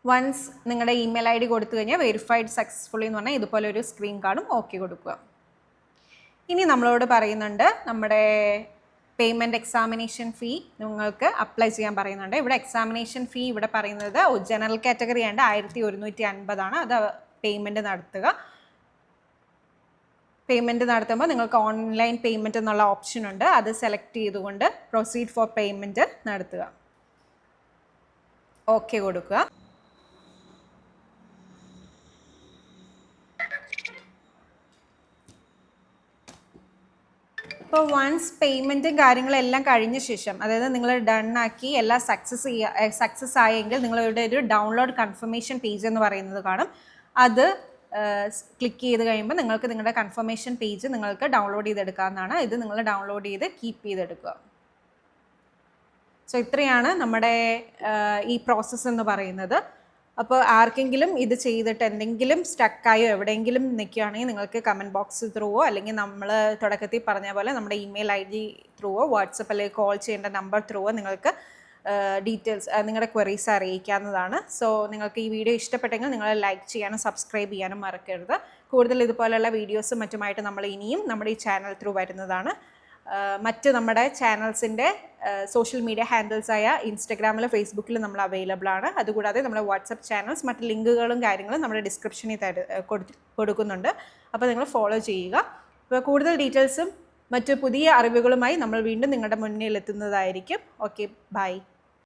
വൺസ് നിങ്ങളുടെ ഇമെയിൽ ഐ ഡി കൊടുത്തു കഴിഞ്ഞാൽ വെരിഫൈഡ് സക്സസ്ഫുള്ളി എന്ന് പറഞ്ഞാൽ ഇതുപോലെ ഒരു സ്ക്രീൻ കാണും. ഓക്കെ കൊടുക്കുക. ഇനി നമ്മളോട് പറയുന്നുണ്ട് നമ്മുടെ പേയ്മെൻറ്റ് എക്സാമിനേഷൻ ഫീ നിങ്ങൾക്ക് അപ്ലൈ ചെയ്യാൻ പറയുന്നുണ്ട്. ഇവിടെ എക്സാമിനേഷൻ ഫീ ഇവിടെ പറയുന്നത് ജനറൽ കാറ്റഗറി ആണ്ട് 1150 അത് പേയ്മെൻറ്റ് നടത്തുക. പേയ്മെൻറ്റ് നടത്തുമ്പോൾ നിങ്ങൾക്ക് ഓൺലൈൻ പേയ്മെൻറ്റ് എന്നുള്ള ഓപ്ഷൻ ഉണ്ട്. അത് സെലക്ട് ചെയ്തുകൊണ്ട് പ്രൊസീഡ് ഫോർ പേയ്മെൻറ്റ് നടത്തുക. ഓക്കെ കൊടുക്കുക. ഇപ്പോൾ വൺസ് പേയ്മെൻറ്റും കാര്യങ്ങളെല്ലാം കഴിഞ്ഞ ശേഷം, അതായത് നിങ്ങൾ ഡൺ ആക്കി എല്ലാം സക്സസ് ആയെങ്കിൽ നിങ്ങളുടെ ഒരു ഡൗൺലോഡ് കൺഫർമേഷൻ പേജ് എന്ന് പറയുന്നത് കാണും. അത് ക്ലിക്ക് ചെയ്ത് കഴിയുമ്പോൾ നിങ്ങൾക്ക് നിങ്ങളുടെ കൺഫർമേഷൻ പേജ് നിങ്ങൾക്ക് ഡൗൺലോഡ് ചെയ്തെടുക്കാവുന്നതാണ്. ഇത് നിങ്ങൾ ഡൗൺലോഡ് ചെയ്ത് കീപ്പ് ചെയ്തെടുക്കുക. സോ ഇത്രയാണ് നമ്മുടെ ഈ പ്രോസസ്സ് എന്ന് പറയുന്നത്. അപ്പോൾ ആർക്കെങ്കിലും ഇത് ചെയ്തിട്ട് എന്തെങ്കിലും സ്റ്റക്കായോ എവിടെയെങ്കിലും നിൽക്കുകയാണെങ്കിൽ നിങ്ങൾക്ക് കമൻറ്റ് ബോക്സ് ത്രൂവോ അല്ലെങ്കിൽ നമ്മൾ തുടക്കത്തിൽ പറഞ്ഞ പോലെ നമ്മുടെ ഇമെയിൽ ID ത്രൂവോ വാട്സപ്പ് അല്ലെങ്കിൽ കോൾ ചെയ്യേണ്ട നമ്പർ ത്രൂവോ നിങ്ങൾക്ക് ഡീറ്റെയിൽസ് നിങ്ങളുടെ ക്വറീസ് അറിയിക്കാവുന്നതാണ്. സോ നിങ്ങൾക്ക് ഈ വീഡിയോ ഇഷ്ടപ്പെട്ടെങ്കിൽ നിങ്ങൾ ലൈക്ക് ചെയ്യാനും സബ്സ്ക്രൈബ് ചെയ്യാനും മറക്കരുത്. കൂടുതൽ ഇതുപോലെയുള്ള വീഡിയോസും മറ്റുമായിട്ട് നമ്മൾ ഇനിയും നമ്മുടെ ഈ ചാനൽ ത്രൂ വരുന്നതാണ്. മറ്റ് നമ്മുടെ ചാനൽസിൻ്റെ സോഷ്യൽ മീഡിയ ഹാൻഡിൽസായ ഇൻസ്റ്റഗ്രാമിലും ഫേസ്ബുക്കിലും നമ്മൾ അവൈലബിൾ ആണ്. അതുകൂടാതെ നമ്മുടെ വാട്സപ്പ് ചാനൽസ് മറ്റ് ലിങ്കുകളും കാര്യങ്ങളും നമ്മുടെ ഡിസ്ക്രിപ്ഷനിൽ കൊടുക്കുന്നുണ്ട്. അപ്പോൾ നിങ്ങൾ ഫോളോ ചെയ്യുക. അപ്പോൾ കൂടുതൽ ഡീറ്റെയിൽസും മറ്റ് പുതിയ അറിവുകളുമായി നമ്മൾ വീണ്ടും നിങ്ങളുടെ മുന്നിൽ എത്തുന്നതായിരിക്കും. Okay, by.